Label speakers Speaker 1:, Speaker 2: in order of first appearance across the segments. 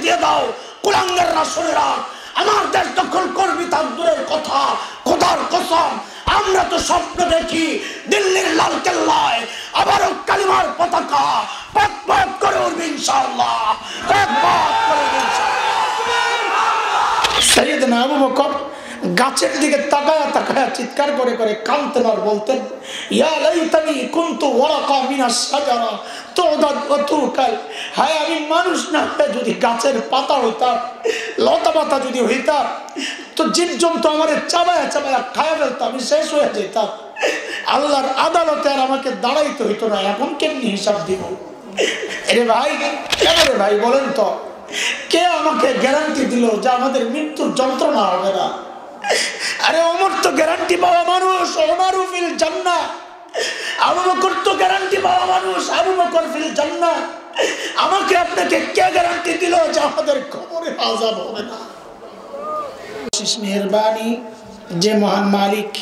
Speaker 1: দিয়ে দাও, কুলাঙ্গার রাসূলেরা আমার দেশ দখল করবি তার দূরের কথা, খোদার কসম আমরা তো স্বপ্ন দেখি দিল্লির লাল কেল্লায় আবারও কালিমার পতাকা পথ পথ করে উঠবে ইনশাআল্লাহ, পথ পথ করে উঠবে ইনশাআল্লাহ। সাইয়েদনা আবু বকর গাছের দিকে তাকায়া তাকায়া চিৎকার করে করে কাঁদতেন আর বলতেন, ইয়া লাইতানি কুনতু ওয়ারাকা মিনাশ শাজারা তুদাদ ওয়া তুকাল। হায় আমি মানুষ না হয়ে যদি গাছের পাতা হইতাম, লতা পাতা যদি হইতাম, তো জীবজন্তু আমার চাবায়া চাবায়া খায়া ফেলতাম, আমি শেষ হয়ে যেতাম। আল্লাহর আদালতে আর আমাকে দাঁড়াইতে হইতো না, এখন কেমনি হিসাব দিব? আরে ভাই, কেন রে ভাই বলেন তো, কে আমাকে গ্যারান্টি দিল যে আমাদের মৃত্যুর যন্ত্রণা হবে না? আরে ওমর তো গ্যারান্টি পাওয়া মানুষ, ওমরু ফিল জান্নাহ। আবু বকর তো গ্যারান্টি পাওয়া মানুষ, আবু বকর ফিল জান্নাহ। আমাকে আপনাকে কে গ্যারান্টি দিল যে আমাদের কবরে আযাব হবে না? মেহেরবানি যে মহান মালিক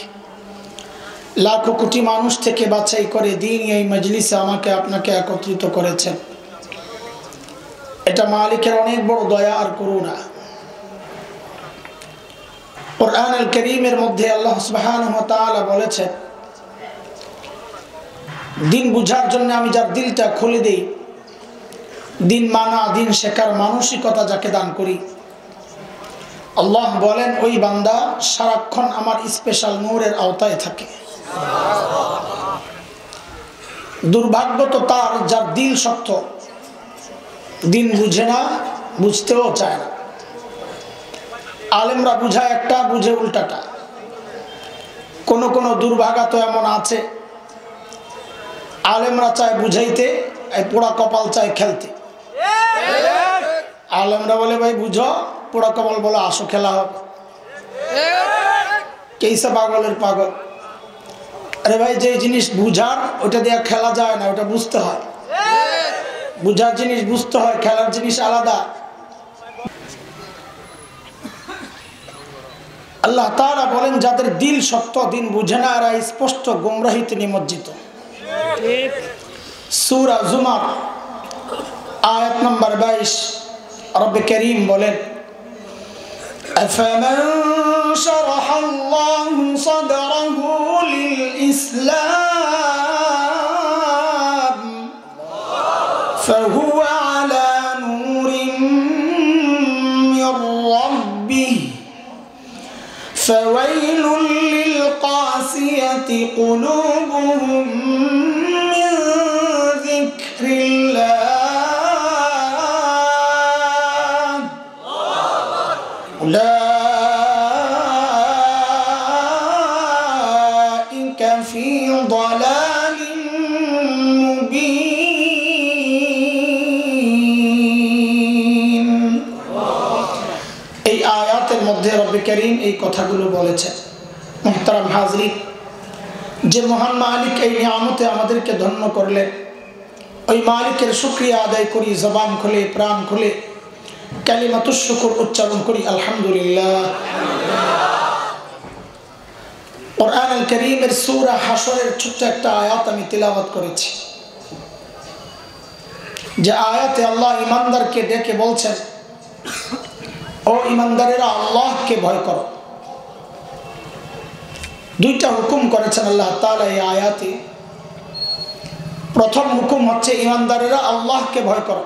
Speaker 1: লাখো কোটি মানুষ থেকে বাছাই করে দিন এই মজলিসে আমাকে আপনাকে একত্রিত করেছেন, এটা মালিকের অনেক বড় দয়া আর করুণা। কুরআন আল কারীমের মধ্যে আল্লাহ সুবহানাহু ওয়া তাআলা বলেছেন, দিন বুঝার জন্য আমি যার দিলটা খুলে দেই, দিন মানা দিন শেখার মানসিকতা যাকে দান করি, আল্লাহ বলেন ওই বান্দা সারাক্ষণ আমার স্পেশাল নূরের আওতায় থাকে। দুর্ভাগ্য তো তার যার দিল শক্ত, দিন বুঝে না, বুঝতেও চায় না। আলেমরা বুঝায় একটা, বুঝে উল্টাটা। কোন কোন দুর্ভাগা তো এমন আছে, আলেমরা চায় বুঝাইতে, পোড়া কপাল চায় খেলতে। আলেমরা বলে ভাই বুঝো, পোড়া কপাল বলে আসো খেলা হবে। কেইসা পাগলের পাগল। আরে ভাই যে জিনিস বুঝার ওটা দিয়ে খেলা যায় না, ওটা বুঝতে হয়। বুঝার জিনিস বুঝতে হয়, খেলার জিনিস আলাদা। আল্লাহ তাআলা বলেন যাদের দিল শক্ত, দিন বুঝে না, এরা স্পষ্ট গুমরাহিতে নিমজ্জিত। সূরা জুমার আয়াত নম্বর 22 রব্বে কারীম বলেন, আফামান শারাহাল্লাহু সাদরাহু লিল ইসলাম ফাহুয়া আলা নূরিন মির রাব্বিহি ফাওয়াইলুল লিল কাসিয়াতি কুলুবুহুম মিন যিকরিল্লাহ উলাইকা ফি দালালিন মুবিন। এই আয়াতের মধ্যে রব্বে কারীম এই কথাগুলো বলেছেন। মুহতারাম হাজরিন, যে মহান মালিক এই নিয়ামতে আমাদেরকে ধন্য করলেন, ওই মালিকের শুকরিয়া আদায় করি, জবান খুলে প্রাণ খুলে কালিমাতুশ শুকর উচ্চারণ করি আলহামদুলিল্লাহ। কুরআন আল কারীমের সূরা হাশরের ছোট্ট একটা আয়াত আমি তিলাওয়াত করেছি, যে আয়াতে আল্লাহ ঈমানদারকে ডেকে বলছেন, ও ঈমানদারেরা আল্লাহকে ভয় করো। দুইটা হুকুম করেছেন আল্লাহ তাআলা এই আয়াতে। প্রথম হুকুম হচ্ছে ঈমানদারেরা আল্লাহকে ভয় করো।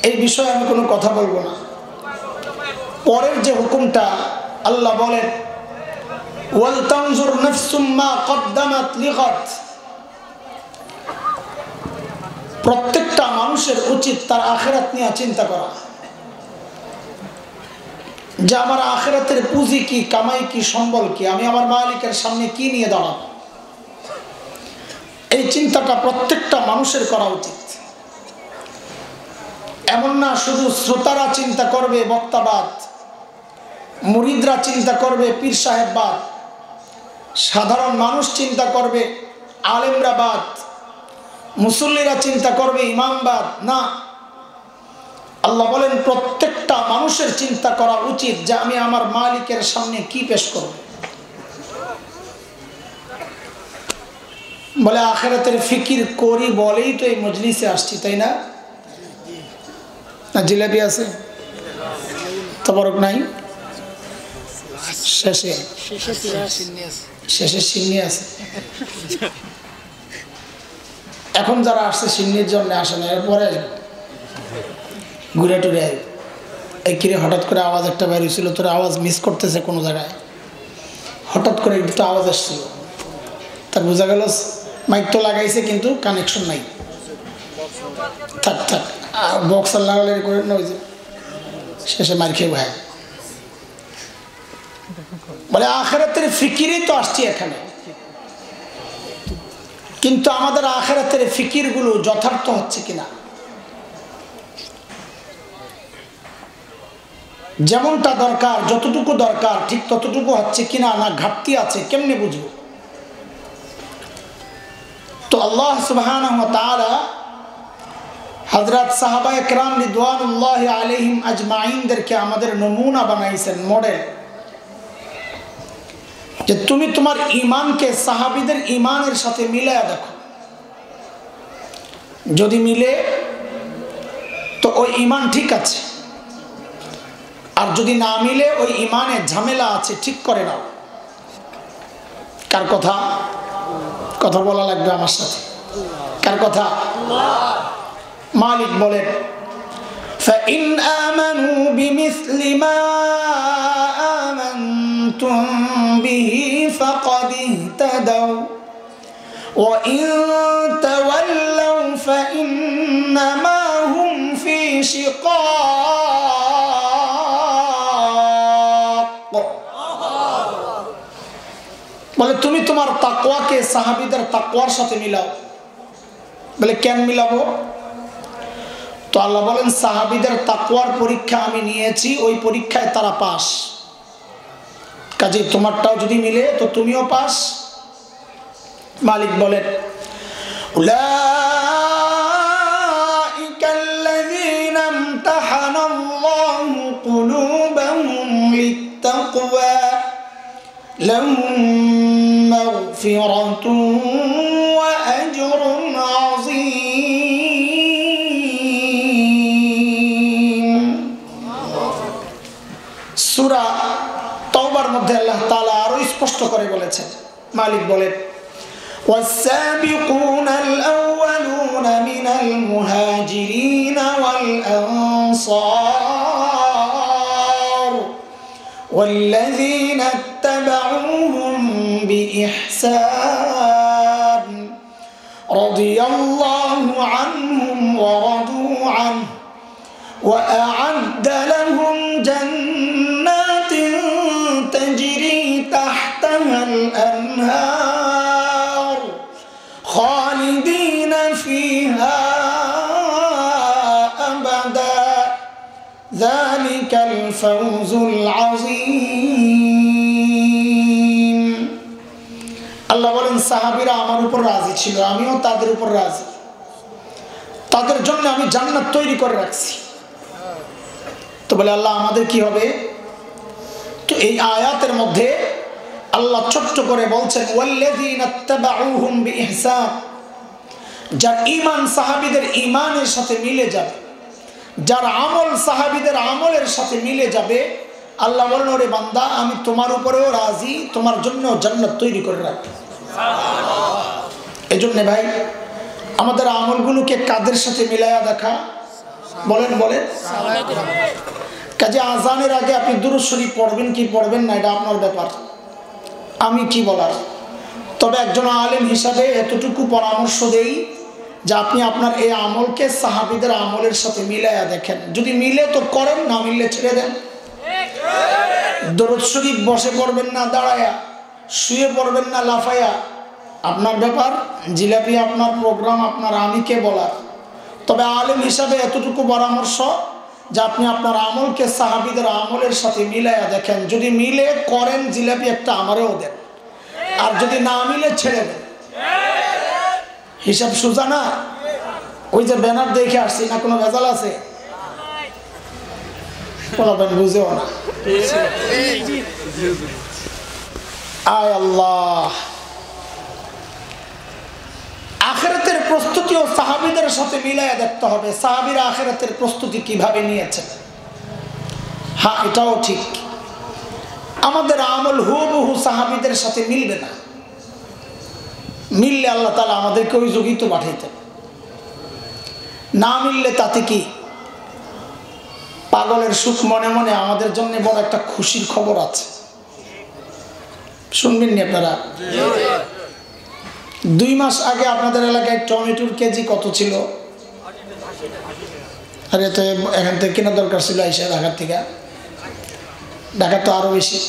Speaker 1: এই বিষয়ে আমি কোনো কথা বলবো না। পরের যে হুকুমটা আল্লাহ বলেন, ওয়াল তানজুর নাফসুম মা কদ্দামাত লিগাদ। প্রত্যেকটা মানুষের উচিত তার আখিরাত নিয়ে চিন্তা করা, যে আমার আখিরাতের পুঁজি কি, কামাই কি, সম্বল কি, আমি আমার মালিকের সামনে কি নিয়ে দাঁড়াবো। এই চিন্তাটা প্রত্যেকটা মানুষের করা উচিত। এমন না শুধু শ্রোতারা চিন্তা করবে বক্তাবাদ, মুরিদরা চিন্তা করবে পীর সাহেববাদ, সাধারণ মানুষ চিন্তা করবে আলেমরাবাদ, মুসল্লিরা চিন্তা করবে ইমামবাদ। না, আল্লাহ বলেন প্রত্যেকটা মানুষের চিন্তা করা উচিত যে আমি আমার মালিকের সামনে কি পেশ করব। বলে আখিরাতের ফিকির করি বলেই তো এই মজলিসে আসছি, তাই না? না জিলাপি আছে? তবরক নাই? শেষে সিন্নি আছে। এখন যারা আসছে সিন্নির জন্য আসে না, এরপরে ঘুরে টুরে এই কিরে হঠাৎ করে আওয়াজ একটা বের হয়েছিল, তোর আওয়াজ মিস করতেছে কোনো জায়গায়, হঠাৎ করে একটু আওয়াজ আসছিল, তার বোঝা গেল মাইক তো লাগাইছে কিন্তু কানেকশন নাই। থাক থাক বক্সার লাগালে করে না, শেষে মার খেয়ে ভাই বলে আখিরাতের ফিকিরই তো আসছি এখানে, কিন্তু আমাদের আখিরাতের ফিকির গুলো যথার্থ হচ্ছে কিনা, যেমনটা দরকার যতটুকু দরকার ঠিক ততটুকু হচ্ছে কিনা, না ঘাটতি আছে, কেমনে বুঝবো? তো আল্লাহ সুবহানাহু ওয়া তাআলা হযরত সাহাবায়ে কেরাম রিদওয়ানুল্লাহি আলাইহিম আজমাইনদেরকে আমাদের নমুনা বানাইছেন, মডেল, যে তুমি তোমার ঈমানকে সাহাবীদের ঈমানের সাথে মিলায়া দেখো, যদি মিলে তো ওই ঈমান ঠিক আছে, আর যদি না মিলে ওই ঈমানে ঝামেলা আছে, ঠিক করে নাও। কার কথা? কথা বলা লাগবে আমার সাথে। কার কথা? মালিক বলেন فَإِنْ آمَنُوا بِمِثْلِ مَا آمَنْتُمْ بِهِ فَقَدِ اهْتَدَوْا وَإِنْ تَوَلَّوْا فَإِنَّمَا هُمْ فِي شِقَاقٍ। বলে তুমি তোমার তাকওয়াকে সাহাবীদের তাকওয়ার সাথে মিলাও। বলে কেন মিলাবো? তো আল্লাহ বলেন সাহাবীদের তাকওয়ার পরীক্ষা আমি নিয়েছি, ওই পরীক্ষায় তারা পাস, কাজে তোমারটাও যদি মিলে তো তুমিও পাস। মালিক বলেন উলাইকাল্লাযীনা ইমতাহানাল্লাহু কুলুবাহুম লিত্তাকওয়া লাহুম মাগফিরাতুন ওয়া আজরুন আযীম। সূরা তাওবার মধ্যে আল্লাহ তাআলা আরো স্পষ্ট করে বলেছেন, মালিক বলেন والسابقون الأولون من المهاجرين والأنصار والذين اتبعوهم بإحسان رضي الله عنهم ورضوا عنه وأعد لهم جنات تجري تحتها الأنهار خالدين فيها أبدا ذلك الفوز العظيم। আল্লাহ বলেন সাহাবীরা আমার উপর রাজি ছিল, আমিও তাদের উপর রাজি, তাদের জন্য আমি জান্নাত তৈরি করে রাখছি। তো বলে আল্লাহ আমাদের কি হবে? তো এই আয়াতের মধ্যে আল্লাহ ছোট্ট করে বলছেন ওয়াল্লাযীনা ইত্তাবাউহুম বিইহসান, যার ঈমান সাহাবীদের ঈমানের সাথে মিলে যাবে, যার আমল সাহাবীদের আমলের সাথে মিলে যাবে, আল্লাহ বলেন ওরে বান্দা আমি তোমার উপরেও রাজি, তোমার জন্য জান্নাত তৈরি করে রাখি। এজন্য ভাই আমাদের আমলগুলোকে কাদের সাথে মিলায়া দেখা? বলেন বলেন। কাজে আজানের আগে আপনি দুরূদ শরীফ পড়বেন কি পড়বেন না এটা আপনার ব্যাপার, আমি কি বলার। তবে একজন আলেম হিসাবে এতটুকু পরামর্শ দেই যে আপনি আপনার এই আমলকে সাহাবীদের আমলের সাথে মিলায়া দেখেন, যদি মিলে তো করেন, না মিললে ছেড়ে দেন। দুরূদ শরীফ বসে পড়বেন না দাঁড়ায়া, শুয়ে পড়বেন না লাফায়া, আপনার ব্যাপার। জিলাপি আপনার প্রোগ্রাম, আপনার, আমি কে বলার। তবে আলেম হিসাবে এতটুকু পরামর্শ যে আপনি আপনার আমলকে সাহাবীদের আমলের সাথে মিলায়া দেখেন, যদি মিলে করেন জিলাপি একটা আমারও দেন, আর যদি না মিলে ছেড়ে দেন। হিসাব সোজা না? ওই যে ব্যানার দেখে আসছি না, কোনো ভেজাল আছে? বুঝেও না। আয় আল্লাহ, আখিরাতের প্রস্তুতি দ্বিতীয় সাহাবীদের সাথে মিলায়া দেখতে হবে সাহাবীরা আখিরাতের প্রস্তুতি কিভাবে নিয়েছেন। হ্যাঁ, এটাও ঠিক, আমাদের আমল হুবহু সাহাবীদের সাথে মিলবে না। মিললে আল্লাহ তাআলা আমাদেরকে ওই যুগেই তো পাঠাইতেন, না মিললে তাতে কি? পাগলের সুখ মনে মনে আমাদের জন্য বড় একটা খুশির খবর আছে, শুনবেন নি আপনারা? 2 মাস আগে আপনাদের এলাকায় টমেটোর কেজি কত ছিল? আরে তো এখান থেকে কেনা দরকার ছিল আইসা ঢাকার থেকে, ঢাকা তো আরো বেশি,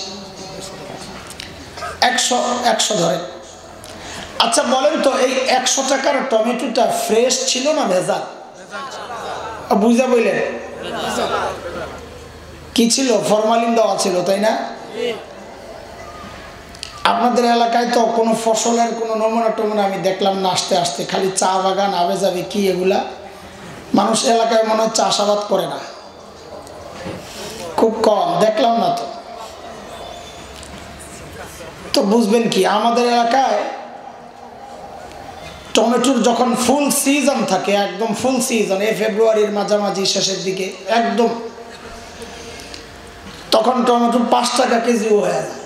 Speaker 1: 100 ধরে। আচ্ছা বলেন তো, এই 100 টাকার টমেটোটা ফ্রেশ ছিল না ভেজাল? বুঝা বললেন কি ছিল? ফরমালিন দেওয়া ছিল, তাই না? আপনাদের এলাকায় তো কোনো ফসলের কোনো নমুনা টমুনা আমি দেখলাম না, আসতে আসতে খালি চা বাগান আবে যাবে কি এগুলা। মানুষ এলাকায় মনে হয় চাষাবাদ করে না, খুব কম দেখলাম না। তো বুঝবেন কি, আমাদের এলাকায় টমেটোর যখন ফুল সিজন থাকে, একদম ফুল সিজন, এই ফেব্রুয়ারির মাঝামাঝি শেষের দিকে একদম, তখন টমেটো 5 টাকা কেজিও হয়ে যায়।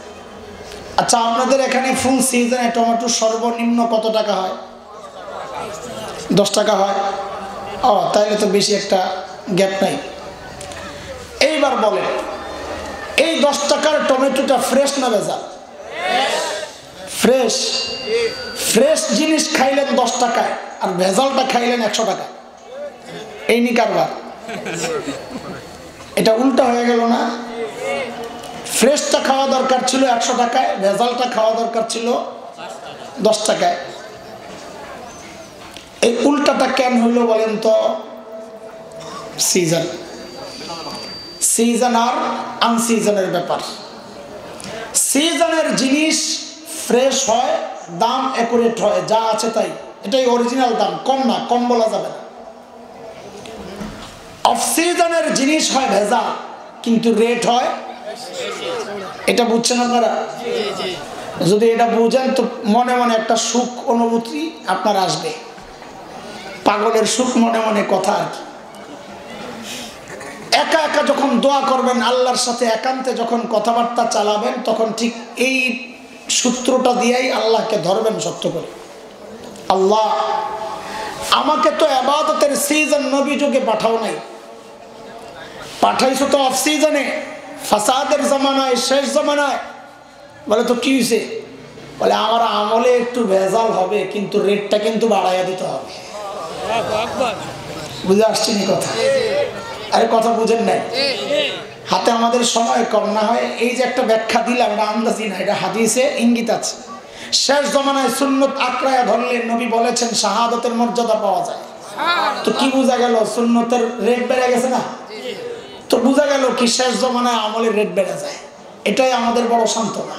Speaker 1: আচ্ছা আপনাদের এখানে ফুল সিজনে টমেটো সর্বনিম্ন কত টাকা হয়? 10 টাকা হয়। ও তাইলে তো বেশি একটা গ্যাপ নাই। এইবার বলেন, এই 10 টাকার টমেটোটা ফ্রেশ না ভেজাল? ফ্রেশ। ফ্রেশ জিনিস খাইলেন 10 টাকায়, আর ভেজালটা খাইলেন 100 টাকা। এই নি কারবার, এটা উল্টা হয়ে গেল না? ফ্রেশটা খাওয়া দরকার ছিল 100 টাকায়, ভেজালটা খাওয়া দরকার ছিল 10 টাকায়। এই উল্টাটা কেন হইল বলেন তো? সিজন, সিজন আর আনসিজনের ব্যাপার। সিজনের জিনিস ফ্রেশ হয়, দাম অ্যাকুরেট হয়, যা আছে তাই, এটাই অরিজিনাল দাম, কম না, কম বলা যাবে না। অফ সিজনের জিনিস হয় ভেজাল, কিন্তু রেট হয়, এটা বুঝছেন আপনারা? যদি এটা বুঝেন তো মনে মনে একটা সুখ অনুভূতি আপনার আসবে, পাগলের সুখ মনে মনে কথা আর কি। একা একা যখন দোয়া করবেন, আল্লাহর সাথে একান্তে যখন কথাবার্তা চালাবেন, তখন ঠিক এই সূত্রটা দিয়েই আল্লাহকে ধরবেন সত্য করে। আল্লাহ আমাকে তো ইবাদতের সিজন নবী যুগে পাঠাও নাই, পাঠাইছো তো অফ সিজনে, ফাসাদের জামানায়, শেষ জামানায়। বলে তো কি হয়েছে? বলে আমার আমলে একটু ভেজাল হবে, কিন্তু রেটটা কিন্তু বাড়াইয়া দিতে হবে। বুঝে আসছি নি কথা? আরে কথা বুঝেন নাই? হাতে আমাদের সময় কম, না হয় এই যে একটা ব্যাখ্যা দিলাম, এটা আন্দাজি না, এটা হাদিসে ইঙ্গিত আছে। শেষ জমানায় সুন্নত আঁকড়ায়া ধরলে নবী বলেছেন শাহাদতের মর্যাদা পাওয়া যায়। তো কি বোঝা গেল? সুন্নতের রেট বেড়ে গেছে না? তো বোঝা গেল কি শেষ জমানায় আমলের রেট বেড়ে যায়। এটাই আমাদের বড় সান্ত্বনা।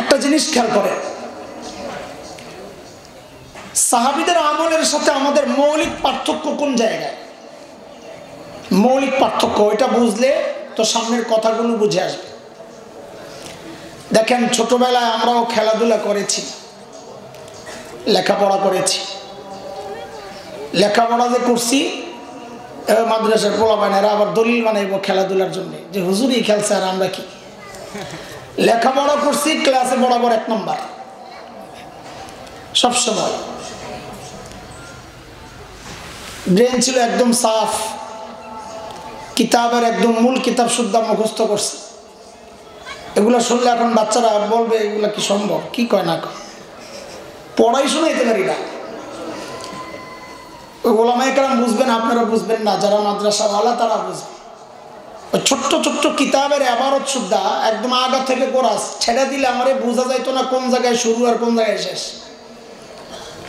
Speaker 1: একটা জিনিস খেয়াল করে, সাহাবীদের আমলের সাথে আমাদের মৌলিক পার্থক্য কোন জায়গায়? মৌলিক পার্থক্য এটা বুঝলে তো সামনের কথাগুলো বুঝে আসবে। দেখেন, ছোটবেলায় আমরাও খেলাধুলা করেছি, লেখাপড়া করেছি। লেখাপড়া যে করছি, মাদ্রাসার পোলাপাইনেরা আবার দলিল বানাইবো খেলাধুলার জন্য, যে হুজুরই খেলছে আর আমরা কি। লেখাপড়া করছি, ক্লাসে বরাবর 1 নম্বর সবসময়। ব্রেন ছিল একদম সাফ, কিতাবের একদম মূল কিতাব শুদ্ধ মুখস্থ করছে। এগুলো শুনলে এখন বাচ্চারা বলবে এগুলা কি সম্ভব? কি কয় না কয়, পড়াই শোনাইতে পারি না। ওই ওলামায়ে কেরাম বুঝবেন, আপনারা বুঝবেন না, যারা মাদ্রাসাওয়ালা তারা বুঝবে। ওই ছোট্ট ছোট্ট কিতাবের আবারত শুদ্ধা একদম আগা থেকে কোরাস ছেড়ে দিলে আমারে বোঝা যাইতো না কোন জায়গায় শুরু আর কোন জায়গায় শেষ।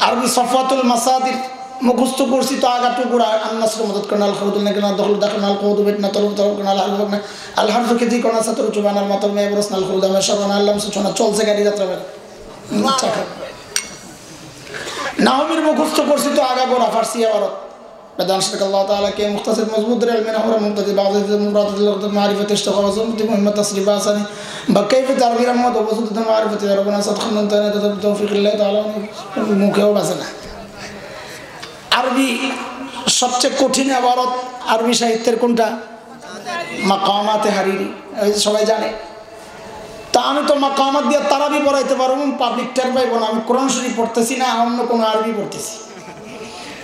Speaker 1: আরবি সফওয়াতুল মাসাদির মুখস্থ করছি তো আগাটুকু আন্নাসের মদত করেন, আল খাউদুল নাকিন আল দখল দাখিল আল খাউদু বিতনা তরু তরু করেন আল হারফ না আল হারফ কেজি কোনা সাতরু চুবান আল মাতর মে বরস আল খাউদা মে শাবান আল্লাম সুচনা চলছে গাড়ি যাত্রা করে। নাহমির মুখস্থ করছি তো আগা গোড়া ফার্সি আবারত بدان شرك الله تعالى كي مختصر مضبوط العلم نحو مقتضي بعض المراد المعرفة اشتغال صمت مهمة تصريف آساني بكيف تعبير الموت وبسط المعرفة يا ربنا صدقنا انت توفيق الله تعالى মুখেও বাসে না। আরবি সবচেয়ে কঠিন ইবারত আরবি সাহিত্যের কোনটা? মাকামাতে হারিরি, সবাই জানে। তা আমি তো মাকামাত দিয়ে তারাবি পড়াইতে পারবো, পাবলিক টের পাইব না আমি কোরআন শরীফ পড়তেছি না, অন্য কোনো আরবি পড়তেছি।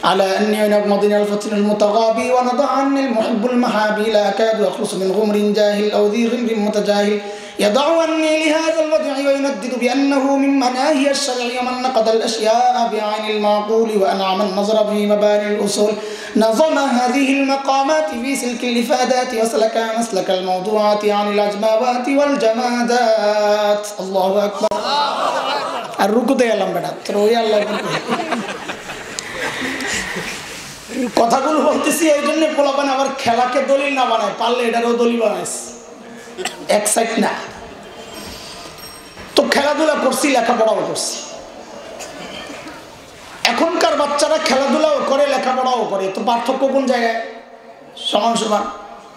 Speaker 1: على أني نقمضني الفتن المتغابي ونضع عني المحب المحابي لا أكاد أخلص من غمر جاهل أو ذي غمر متجاهل يضع عني لهذا الوضع ويندد بأنه من مناهي الشرع ومن نقض الأشياء بعين المعقول وأنعم النظر في مباني الأصول نظم هذه المقامات في سلك الإفادات وسلك مسلك الموضوعات عن الأجماوات والجمادات. الله أكبر. الركض يا لمبنا تروي الله কথাগুলো বলতেছি এই জন্য পোলাপান আবার খেলাকে দলিল না বানায়, পারলে এটারও দলিল বানাইছে এক সাইড না। তো খেলাধুলা করছি, লেখাপড়াও করছি। এখনকার বাচ্চারা খেলাধুলাও করে লেখাপড়াও করে, তো পার্থক্য কোন জায়গায়? সমান সমান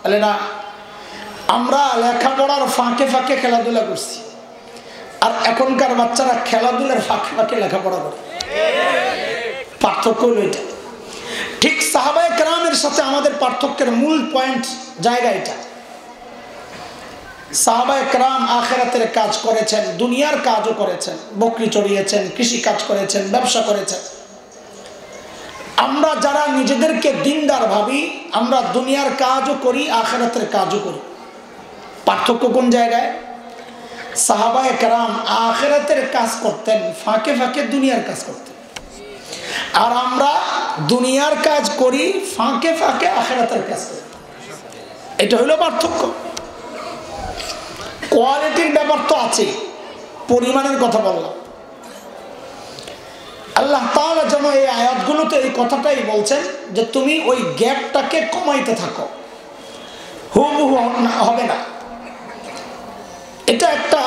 Speaker 1: তাহলে না? আমরা লেখাপড়ার ফাঁকে ফাঁকে খেলাধুলা করছি, আর এখনকার বাচ্চারা খেলাধুলার ফাঁকে ফাঁকে লেখাপড়া করে। পার্থক্য হলো এটা। ঠিক সাহাবায়ে কেরামের সাথে আমাদের পার্থক্যের মূল পয়েন্ট জায়গা এটা। সাহাবায়ে কেরাম আখিরাতের কাজ করেছেন, দুনিয়ার কাজও করেছেন, বকরি চড়িয়েছেন, কৃষি কাজ করেছেন, ব্যবসা করেছেন। আমরা যারা নিজেদেরকে দিনদার ভাবি, আমরা দুনিয়ার কাজও করি, আখিরাতের কাজও করি। পার্থক্য কোন জায়গায়? সাহাবায়ে কেরাম আখিরাতের কাজ করতেন, ফাঁকে ফাঁকে দুনিয়ার কাজ করতেন, আর আমরা দুনিয়ার কাজ করি, ফাঁকে ফাঁকে আখিরাতের কাজ করি। এটা হলো পার্থক্য। কোয়ালিটির ব্যাপার তো আছে, পরিমাণের কথা বললাম। আল্লাহ তাআলা যেন এই আয়াতগুলোতে এই কথাটাই বলছেন যে তুমি ওই গ্যাপটাকে কমাইতে থাকো, হুবহু হবে না। এটা একটা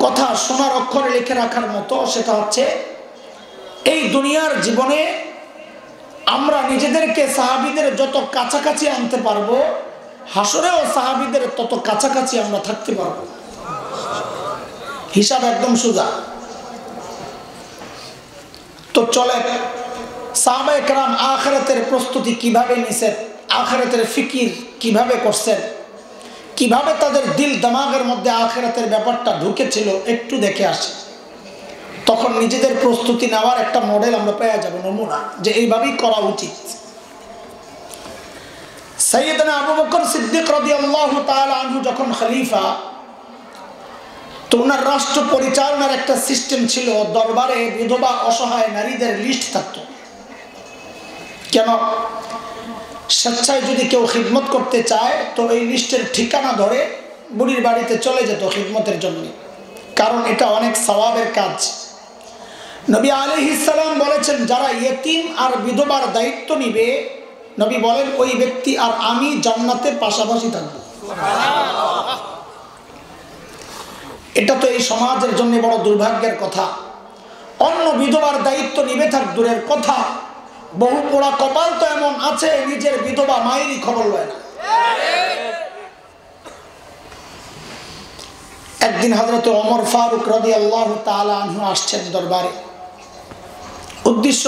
Speaker 1: কথা সোনার অক্ষরে লিখে রাখার মতো, সেটা হচ্ছে এই দুনিয়ার জীবনে আমরা নিজেদেরকে সাহাবীদের যত কাছাকাছি আনতে পারবো, হাসরেও সাহাবীদের তত কাছাকাছি আমরা থাকতে পারবো। হিসাব একদম সোজা। তো চলে সাহাবায়ে কেরাম আখিরাতের প্রস্তুতি কিভাবে নিছেন, আখিরাতের ফিকির কিভাবে করছেন, কিভাবে তাদের দিল দিমাগের মধ্যে আখিরাতের ব্যাপারটা ঢুকেছিল একটু দেখে আসি। তখন নিজেদের প্রস্তুতি নেওয়ার একটা মডেল আমরা পেয়ে যাব, নমুনা, যে এইভাবেই করা উচিত। সাইয়েদনা আবু বকর সিদ্দিক রাদিয়াল্লাহু তাআলা আনহু যখন খলিফা, তো ওনার রাষ্ট্র পরিচালনার একটা সিস্টেম ছিল। দরবারে বিধবা অসহায় নারীদের লিস্ট থাকতো। কেন? স্বেচ্ছায় যদি কেউ খিদমত করতে চায় তো এই লিস্টের ঠিকানা ধরে বুড়ির বাড়িতে চলে যেত খিদমতের জন্য, কারণ এটা অনেক সওয়াবের কাজ। নবী আলাইহিস সালাম বলেছেন, যারা ইয়েতিম আর বিধবার দায়িত্ব নিবে, নবী বলেন ওই ব্যক্তি আর আমি জান্নাতে পাশাপাশি থাকবো। এটা তো এই সমাজের জন্য বড় দুর্ভাগ্যের কথা। অন্য বিধবার দায়িত্ব নিবে থাক দূরের কথা, বহু পোড়া কপাল তো এমন আছে নিজের বিধবা মায়েরই খবর লয় না। একদিন হযরত ওমর ফারুক রাদিয়াল্লাহু তাআলা আনহু আসছেন দরবারে। উদ্দেশ্য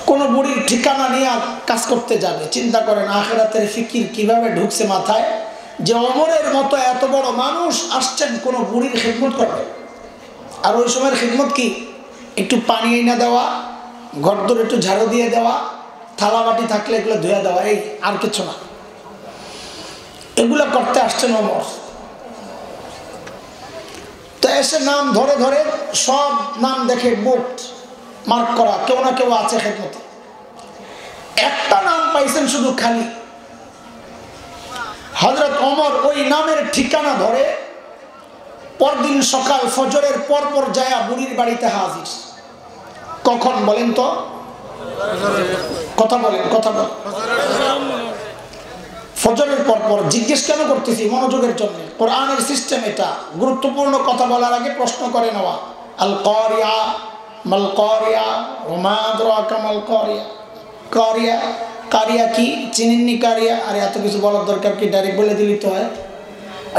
Speaker 1: কোন বুড়ির ঠিকানা নিয়ে কাজ করতে যাবে। চিন্তা করেন আখিরাতের ফিকির কিভাবে ঢুকছে মাথায়, যে ওমরের মতো এত বড় মানুষ আসছেন কোন বুড়ির খিদমত করবে। আর ওই সময়ের খিদমত কি? একটু পানি এনে দেওয়া, ঘরদোর একটু ঝাড়ু দিয়ে দেওয়া, থালা বাটি থাকলে এগুলো ধুয়ে দেওয়া, এই আর কিছু না। এগুলো করতে আসছেন ওমর। তো এসে নাম ধরে ধরে সব নাম দেখে বুক মার্ক করা, কেউ না কেউ আছে খেদমতে। একটা নাম পাইছেন শুধু খালি। হযরত ওমর ওই নামের ঠিকানা ধরে পরদিন সকাল ফজরের পরপর যায় বুড়ির বাড়িতে হাজির। কখন বলেন তো? কথা বলেন, কথা বলেন। ফজরের পরপর। জিজ্ঞেস কেন করতেছি? মনোযোগের জন্য। কোরআনের সিস্টেম এটা। গুরুত্বপূর্ণ কথা বলার আগে প্রশ্ন করে নেওয়া। আল কারিয়া মাল কারিয়া ওয়া মা আদরাকা মাল কারিয়া। কারিয়া কারিয়া কি চিনেননি? কারিয়া আর এত কিছু বলার দরকার কি, ডাইরেক্ট বলে দিলি তো হয়।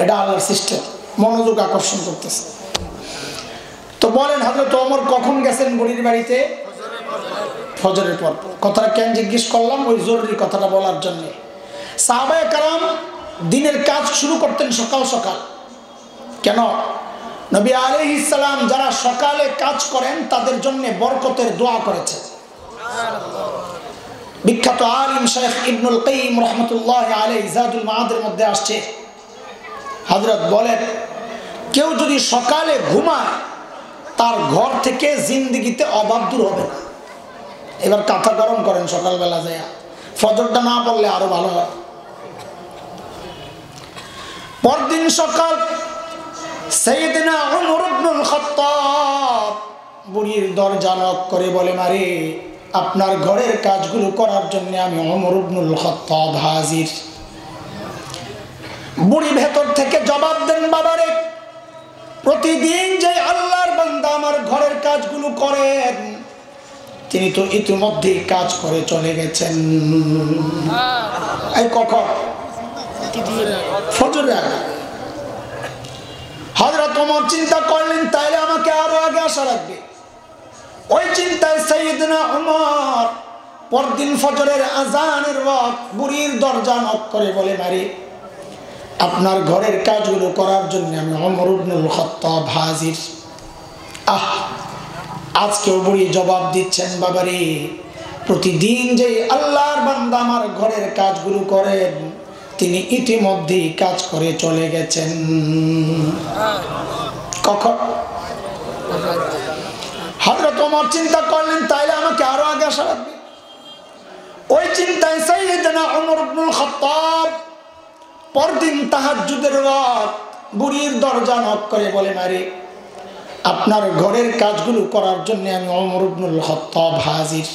Speaker 1: এটা আল্লাহর সিস্টেম, মনোযোগ আকর্ষণ করতেছে। তো বলেন হযরত ওমর কখন গেছেন বুড়ির বাড়িতে? ফজরের পর। কথাটা কেন জিজ্ঞেস করলাম? ওই জরুরি কথাটা বলার জন্য। সাহাবায়ে কেরাম দিনের কাজ শুরু করতেন সকাল সকাল। কেন? নবী আলাইহিস সালাম যারা সকালে কাজ করেন তাদের জন্য বরকতের দোয়া করেছেন। বিখ্যাত আলিম শেখ ইবনুল কাইয়িম রাহমাতুল্লাহি আলাইহি জাদুল মাআদের মধ্যে আসছে, হযরত বলেন কেউ যদি সকালে ঘুমায় তার ঘর থেকে জিন্দেগিতে অভাব দূর হবে না। এবার কাঁথা গরম করেন সকালবেলা যায়, ফজরটা না পড়লে আরো ভালো হয়। পরদিন সকাল সাইয়েদনা ওমর ইবনুল খাত্তাব বুড়ির দরজা নক করে বলে, মারে আপনার ঘরের কাজগুলো করার জন্য আমি ওমর ইবনুল খাত্তাব হাজির। বুড়ি ভেতর থেকে জবাব দেন, বাবারে প্রতিদিন যে আল্লাহর বান্দা আমার ঘরের কাজগুলো করেন তিনি তো ইতিমধ্যে কাজ করে চলে গেছেন। এই কখন? ফজরের আগে। হযরত ওমর চিন্তা করলেন তাইলে আমাকে আরো আগে আসা লাগবে। ওই চিন্তায় সাইয়েদনা ওমর পরদিন ফজরের আজানের ওয়াক্ত বুড়ির দরজা নক করে বলে, মারি আপনার ঘরের কাজগুলো করার জন্য আমি ওমর ইবনুল খাত্তাব হাজির। আজকেও বুড়ি জবাব দিচ্ছেন, বাবারে প্রতিদিন যে আল্লাহর বান্দা আমার ঘরের কাজগুলো করেন তিনি ইতিমধ্যেই কাজ করে চলে গেছেন। কখন? হযরত ওমর চিন্তা করলেন তাইলে আমাকে আরো আগে আসা লাগবে। ওই চিন্তায় সাইয়েদনা ওমর ইবনুল খাত্তাব পরদিন তাহাজ্জুদের ওয়াক্ত বুড়ির দরজা নক করে বলে, মারে আপনার ঘরের কাজগুলো করার জন্য আমি ওমর ইবনুল খাত্তাব হাজির।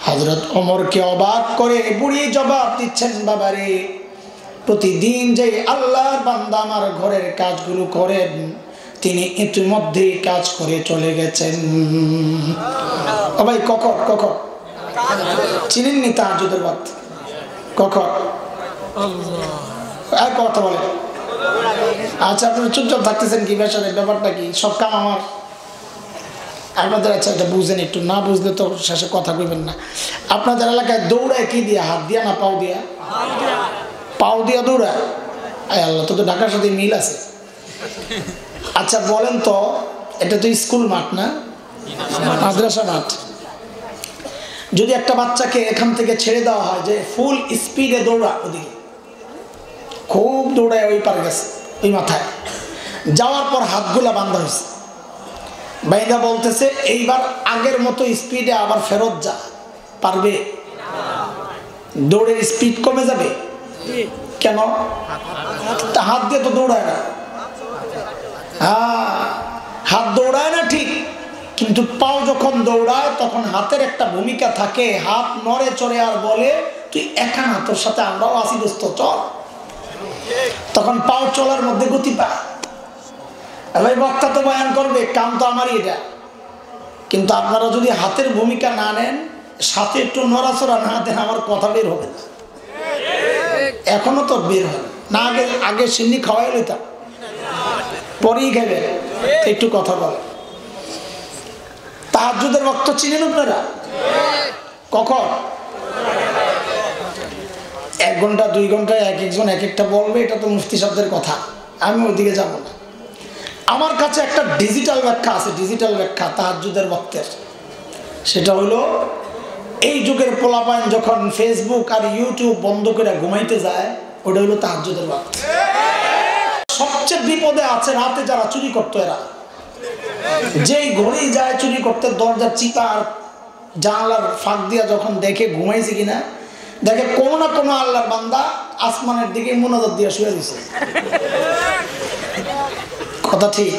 Speaker 1: হযরত ওমরকে অবাক করে বুড়ি জবাব দিচ্ছেন, বাবারে প্রতিদিন যে আল্লাহর বান্দা আমার ঘরের কাজগুলো করেন তিনি ইতিমধ্যে কাজ করে চলে গেছেন। ও ভাই কখন? কখন চিনেননি তাহাজ্জুদের ওয়াক্ত? কখন? আর কথা বলে। আচ্ছা আপনি চুপচাপ থাকতেছেন কি? ব্যাপারটা কি? সব কাম আমার আপনাদের। আচ্ছা এটা বুঝেন, একটু না বুঝলে তো শেষে কথা কইবেন না। আপনাদের এলাকায় দৌড়ায় কি দিয়া? হাত দিয়া না পাও দিয়া? পাও দিয়া দৌড়ায়? আয় আল্লাহ, তো ঢাকার সাথে মিল আছে। আচ্ছা বলেন তো, এটা তো স্কুল মাঠ না, মাদ্রাসা মাঠ। যদি একটা বাচ্চাকে এখান থেকে ছেড়ে দেওয়া হয় যে ফুল স্পিডে দৌড়া, ওদিকে খুব দৌড়ায় ওই পারে গেছে, ওই মাথায় যাওয়ার পর হাতগুলা বান্ধা হয়েছে, বাইদা বলতেছে এইবার আগের মতো স্পিডে আবার ফেরত যা, পারবে? দৌড়ের স্পিড কমে যাবে। কেন? হাত দিয়ে তো দৌড়ায় না। হাত দৌড়ায় না ঠিক, কিন্তু পাও যখন দৌড়ায় তখন হাতের একটা ভূমিকা থাকে। হাত নড়ে চড়ে আর বলে তুই একা না, তোর সাথে আমরাও আসি দোস্ত, চল। তখন পাও চলার মধ্যে গতি পায়। ভাই বক্তা তো বয়ান করবে, কাম তো আমারই এটা, কিন্তু আপনারা যদি হাতের ভূমিকা না নেন, সাথে একটু নড়াচড়া না দেন, আমার কথা বের হবে না। এখনো তো বের হয় না। আগে আগে সিন্নি খাওয়াই লইতাম, পরেই খাবে। একটু কথা বলে। তাহাজ্জুদের ওয়াক্ত চিনেন আপনারা? কখন? 1 ঘন্টা 2 ঘন্টায় এক একজন এক একটা বলবে, এটা তো মুফতি সাহেবদের কথা, আমি ওইদিকে যাব না। আমার কাছে একটা ডিজিটাল ব্যাখ্যা আছে, ডিজিটাল ব্যাখ্যা তাহাজ্জুদের ওয়াক্তের। সেটা হলো এই যুগের পোলাপাইন যখন ফেসবুক আর ইউটিউব বন্ধ করে ঘুমাইতে যায়, ওটা হলো তাহাজ্জুদের ওয়াক্ত। সবচেয়ে বিপদে আছে রাতে যারা চুরি করতো, এরা যেই ঘরেই যায় চুরি করতে, দরজার চিপা আর জানলার ফাঁক দিয়া যখন দেখে ঘুমাইছে কিনা, দেখে কোনো না কোনো আল্লাহর বান্দা আসমানের দিকে মুনাজাত দিয়ে শুয়ে দিছে। কথা ঠিক?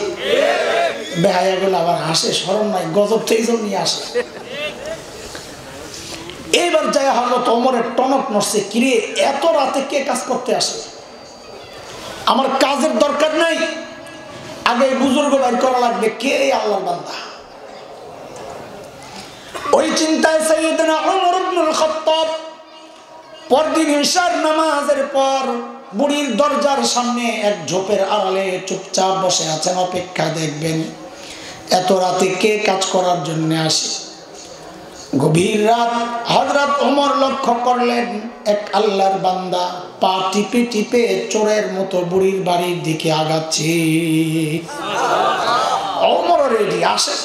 Speaker 1: বেহায়া গুলো আবার হাসে, শরম নাই, গজব তো এই জন্য নিয়ে আসে। এইবার যাই হযরত ওমরের টনক নড়ছে, কিরে এত রাতে কে কাজ করতে আসে? আমার কাজের দরকার নাই, আগে বুজুর্গ বাইর করা লাগবে, কে আল্লাহর বান্দা। ওই চিন্তায় সাইয়েদনা ওমর ইবনুল খাত্তাব পরদিন ঈশার নামাজের পর বুড়ির দরজার সামনে এক ঝোপের আড়ালে চুপচাপ বসে আছেন, অপেক্ষা দেখবেন এত রাতে কে কাজ করার জন্য আসে। গভীর রাত, হযরত ওমর লক্ষ্য করলেন এক আল্লাহর বান্দা পা টিপে টিপে চোরের মতো বুড়ির বাড়ির দিকে আগাচ্ছে। ওমর রেডি, আসে,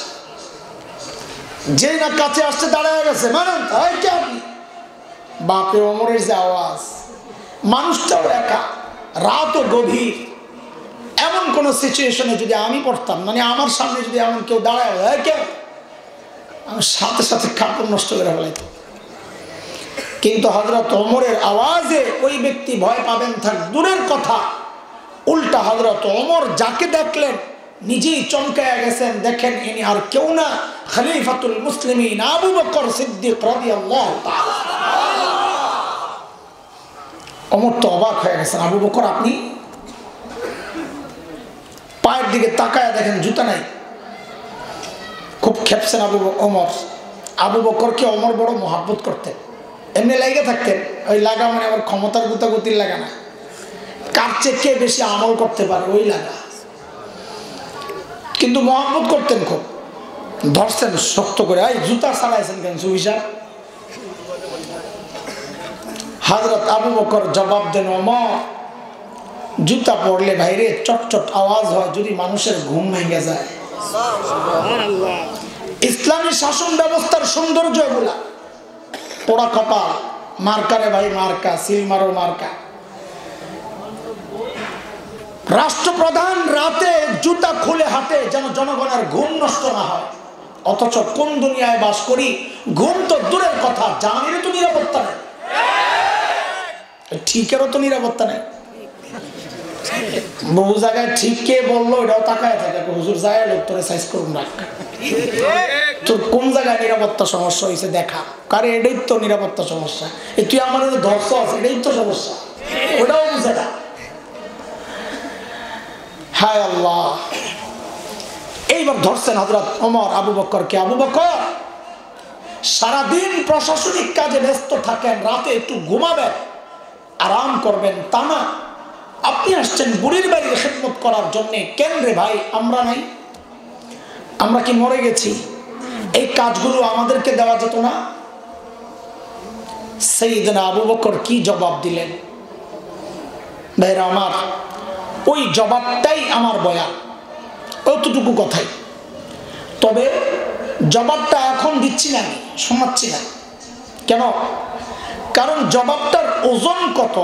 Speaker 1: যেই না কাছে আসতে দাঁড়ায় গেছে, মানেন বাপরে ওমরের যে আওয়াজ, মানুষটাও একা, রাতও গভীর। এমন কোন সিচুয়েশনে যদি আমি পড়তাম, মানে আমার সামনে যদি এমন কেউ দাঁড়ায়, কেউ, আমি সাথে সাথে কাপড় নষ্ট করে ফেলাইতাম। কিন্তু হযরত ওমরের আওয়াজে ওই ব্যক্তি ভয় পাবেন থাক দূরের কথা, উল্টা হযরত ওমর যাকে দেখলেন নিজেই চমকায়া গেছেন। দেখেন ইনি আর কেউ না, খলিফাতুল মুসলিমিন আবু বকর সিদ্দিক রাদিয়াল্লাহু তাআলা। ওমর তো অবাক হয়ে গেছেন, আবু বকর আপনি? পায়ের দিকে তাকায় দেখেন জুতা নাই। খুব খেপছেন ওমর। আবু বকরকে ওমর বড় মহাব্বত করতেন, এমনি লাগে থাকতেন। ওই লাগা মানে আবার ক্ষমতার গুতাগুতির লাগা না, কার চেয়ে কে বেশি আমল করতে পারে ওই লাগা। কিন্তু মহাব্বত করতেন খুব। ধরছেন শক্ত করে, এই জুতা ছাড়াইছেন কেন সুবিশাল? হযরত আবু বকর জবাব দেন, ওমর জুতা পড়লে ভাইরে চটচট আওয়াজ হয়, যদি মানুষের ঘুম ভেঙে যায়। ইসলামী শাসন ব্যবস্থার সৌন্দর্য এগুলা। পোড়া কপাল, মার্কারে ভাই মার্কা, সিলমারো মার্কা। রাষ্ট্রপ্রধান রাতে জুতা খুলে হাঁটে যেন জনগণের ঘুম নষ্ট না হয়। অথচ কোন দুনিয়ায় বাস করি, ঘুম তো দূরের কথা, জানেরও তো নিরাপত্তা নেই, ঠিকেরও তো নিরাপত্তা নেই। বহু জায়গায় ঠিক কে বললো এটাও তাকায় থাকে, হুজুর যায় লোক তোরে সাইজ করুন রাখ, তোর কোন জায়গায় নিরাপত্তা সমস্যা হয়েছে দেখা, কারে এটাই তো নিরাপত্তা সমস্যা। তুই আমার ধর্ষ আছে, এটাই তো সমস্যা, ওটাও বুঝে না। হায় আল্লাহ। এইবার ধরছেন হযরত ওমর আবু বকরকে। আবু বকর সারাদিন প্রশাসনিক কাজে ব্যস্ত থাকেন, রাতে একটু ঘুমাবেন, আরাম করবেন তা না, আপনি আসছেন বুড়ির বাড়ির খেদমত করার জন্য। কেন রে ভাই, আমরা নাই? আমরা কি মরে গেছি? এই কাজগুলো আমাদেরকে দেওয়া যেত না? সাইয়েদনা আবু বকর কি জবাব দিলেন ভাইরা আমার, ওই জবাবটাই আমার বয়ান, অতটুকু কথাই। তবে জবাবটা এখন দিচ্ছি না, আমি শোনাচ্ছি না। কেন? কারণ জবাবটার ওজন কত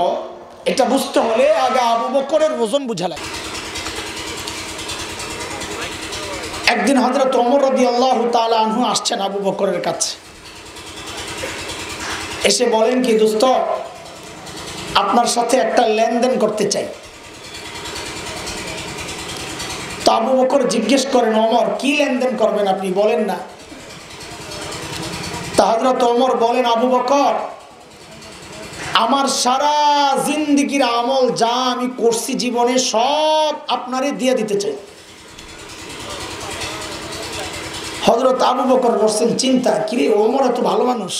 Speaker 1: এটা বুঝতে হলে আগে আবু বকরের ওজন বুঝা লাগে। একদিন হযরত ওমর রাদিয়াল্লাহু তাআলা আনহু আসছেন আবু বকরের কাছে, এসে বলেন কি দোস্ত, আপনার সাথে একটা লেনদেন করতে চাই। তো আবু বকর জিজ্ঞেস করেন, ওমর কি লেনদেন করবেন আপনি, বলেন না। তা হযরত ওমর বলেন, আবু বকর আমার সারা জিন্দেগির আমল যা আমি করছি জীবনে সব আপনারে দিয়ে দিতে চাই। হযরত আবু বকর বলছেন চিন্তা, কিরে ওমর এত ভালো মানুষ,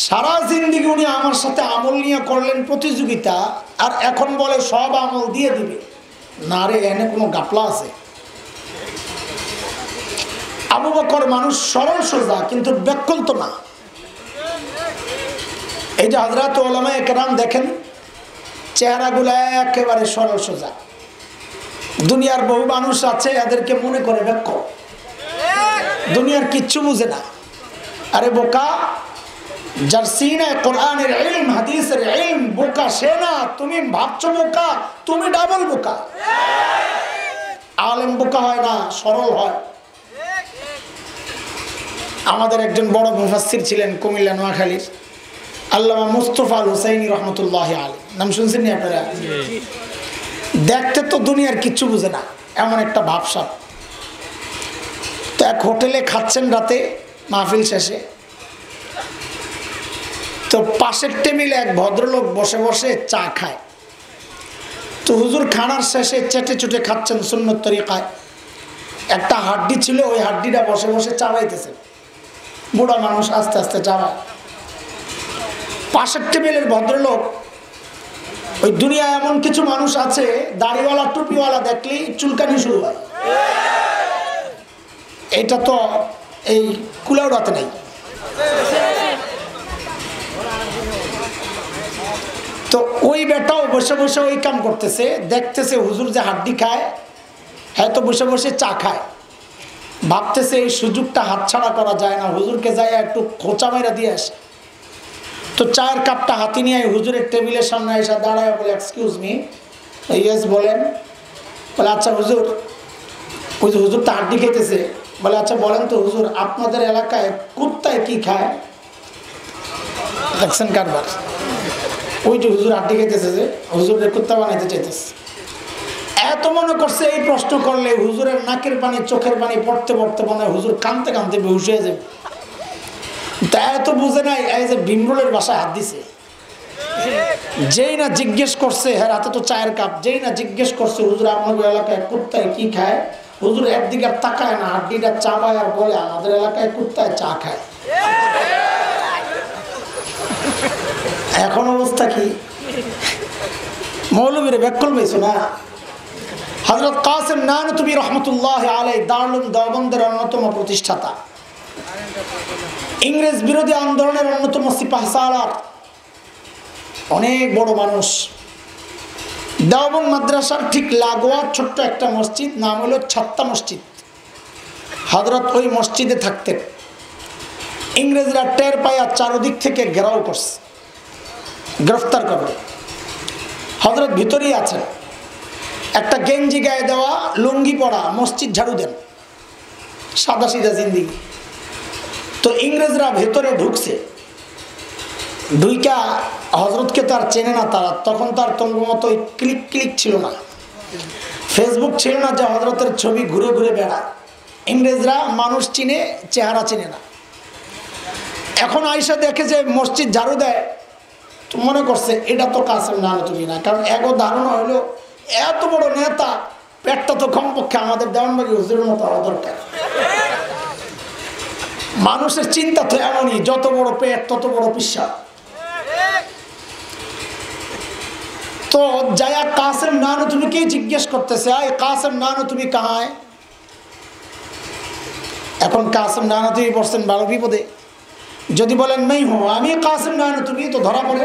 Speaker 1: সারা জিন্দেগি উনি আমার সাথে আমল নিয়ে করলেন প্রতিযোগিতা, আর এখন বলে সব আমল দিয়ে দিবে। না রে, এনে কোনো গাপলা আছে? আবু বকর মানুষ সরল সোজা, কিন্তু ব্যাকুল তো না। এই যে হযরত উলামায়ে কেরাম দেখেন, চেহারাগুলো একেবারে সরল সোজা। দুনিয়ার বহু মানুষ আছে এদেরকে মনে করে ব্যাকুল, দুনিয়ার কিচ্ছু বুঝে না। আরে বোকা, যার সিনায় কোরআনের ইলম হাদিসের ইলম, বোকা সে না, তুমি ভাবছো বোকা, তুমি ডাবল বোকা। আলেম বোকা হয় না, সরল হয়। আমাদের একজন বড় মুফাসসির ছিলেন কুমিল্লা নোয়াখালীর, আল্লামা মুস্তাফা আল হুসাইনি রহমতুল্লাহ আলাইহি, নাম শুনছেন নি আপনারা? দেখতে তো দুনিয়ার কিচ্ছু বুঝে না, এমন একটা ভাবসাব। তো এক হোটেলে খাচ্ছেন রাতে মাহফিল শেষে, তো পাশের টেবিলে এক ভদ্রলোক বসে বসে চা খায়। তো হুজুর খানার শেষে চেটে চুটে খাচ্ছেন সুন্নত তরিকায়। একটা হাড্ডি ছিল, ওই হাড্ডিটা বসে বসে চাবাইতেছে। বুড়া মানুষ আস্তে আস্তে চাবায়। পাশের টেবিলের ভদ্রলোক, ওই দুনিয়ায় এমন কিছু মানুষ আছে দাড়িওয়ালা টুপিওয়ালা দেখলেই চুলকানি শুরু হয়, এটা তো এই কুলাউড়াতে নেই। তো ওই বেটাও বসে বসে ওই কাম করতেছে, দেখতেছে হুজুর যে হাড্ডি খায়, হ্যাঁ তো বসে বসে চা খায়, ভাবতেছে এই সুযোগটা হাতছাড়া করা যায় না, হুজুরকে যাই একটু খোঁচা মেরা দিয়ে আসে। তো চায়ের কাপটা হাতে নিয়ে হুজুরের টেবিলের সামনে এসে দাঁড়ায় বলে, এক্সকিউজ মি। ইয়েস বলেন। বলে আচ্ছা হুজুর, ওই যে হুজুর তো হাড্ডি খেতেছে, বলে আচ্ছা বলেন তো হুজুর, আপনাদের এলাকায় কুত্তায় কি খায়? দেখছেন কারবার, ওই যে হুজুর হাড্ডি খেতেছে, যে হুজুরের কুত্তা বানাইতে চাইতেছে। এত মনে করছে এই প্রশ্ন করলে হুজুরের নাকের পানি চোখের পানি পড়তে পড়তে মনে হয় হুজুর কাঁদতে কাঁদতে বেহুশ হয়ে যাবে। তা এত বুঝে নাই এই যে ভীমরুলের বাসায় হাত দিছে। যেই না জিজ্ঞেস করছে, হ্যাঁ হাতে তো চায়ের কাপ, যেই না জিজ্ঞেস করছে হুজুর আপনাদের এলাকায় কুত্তায় কি খায়, হুজুর একদিকে আর তাকায় না, হাড্ডিটা চাবায় আর বলে আমাদের এলাকায় কুত্তায় চা খায়। এখন অবস্থা কি? মৌলবীর ব্যাকল পেয়েছো না? হযরত কাসেম নানতুবি রহমতুল্লাহ আলাইহি দারুল দেওবন্দের অন্যতম প্রতিষ্ঠাতা, ইংরেজ বিরোধী আন্দোলনের অন্যতম সিপাহসালার, অনেক বড় মানুষ। দেওবন্দ মাদ্রাসার ঠিক লাগোয়া ছোট্ট একটা মসজিদ, নাম হলো ছাত্তা মসজিদ। হযরত ওই মসজিদে থাকতেন। ইংরেজরা টের পায়া চারদিক থেকে ঘেরাও করছে, গ্রেফতার করবে। হযরত ভিতরেই আছেন, একটা গেঞ্জি গায়ে দেওয়া, লুঙ্গি পরা, মসজিদ ঝাড়ু দেন, সাদা সিধা জিন্দিগি। তো ইংরেজরা ভেতরে ঢুকছে, ঢুইকা হযরতকে তো আর চেনে না তারা, তখন তার তোমার মতো ক্লিক ক্লিক ছিল না, ফেসবুক ছিল না যে হযরতের ছবি ঘুরে ঘুরে বেড়ায়। ইংরেজরা মানুষ চিনে, চেহারা চিনে না। এখন আইসা দেখে যে মসজিদ ঝাড়ু দেয়, তো মনে করছে এটা তো কাসেম নানতুবি না, কারণ এগো ধারণা হইলো এত বড় নেতা, পেটটা তো কমপক্ষে আমাদের দেওয়ানবাগী হুজুরের মতো হওয়া দরকার। মানুষের চিন্তা তো এমনই, যত বড় পেট তত বড় পিশাব। তো যায়া কাসেম নানতুবিকে জিজ্ঞেস করতেছে, আয় কাসেম নানতুবি কাহায়? এখন কাসেম নানতুবি পড়ছেন বড় বিপদে। যদি বলেন मैं हूं, আমি কাসেম নানতুবি, তো ধরা পড়ে।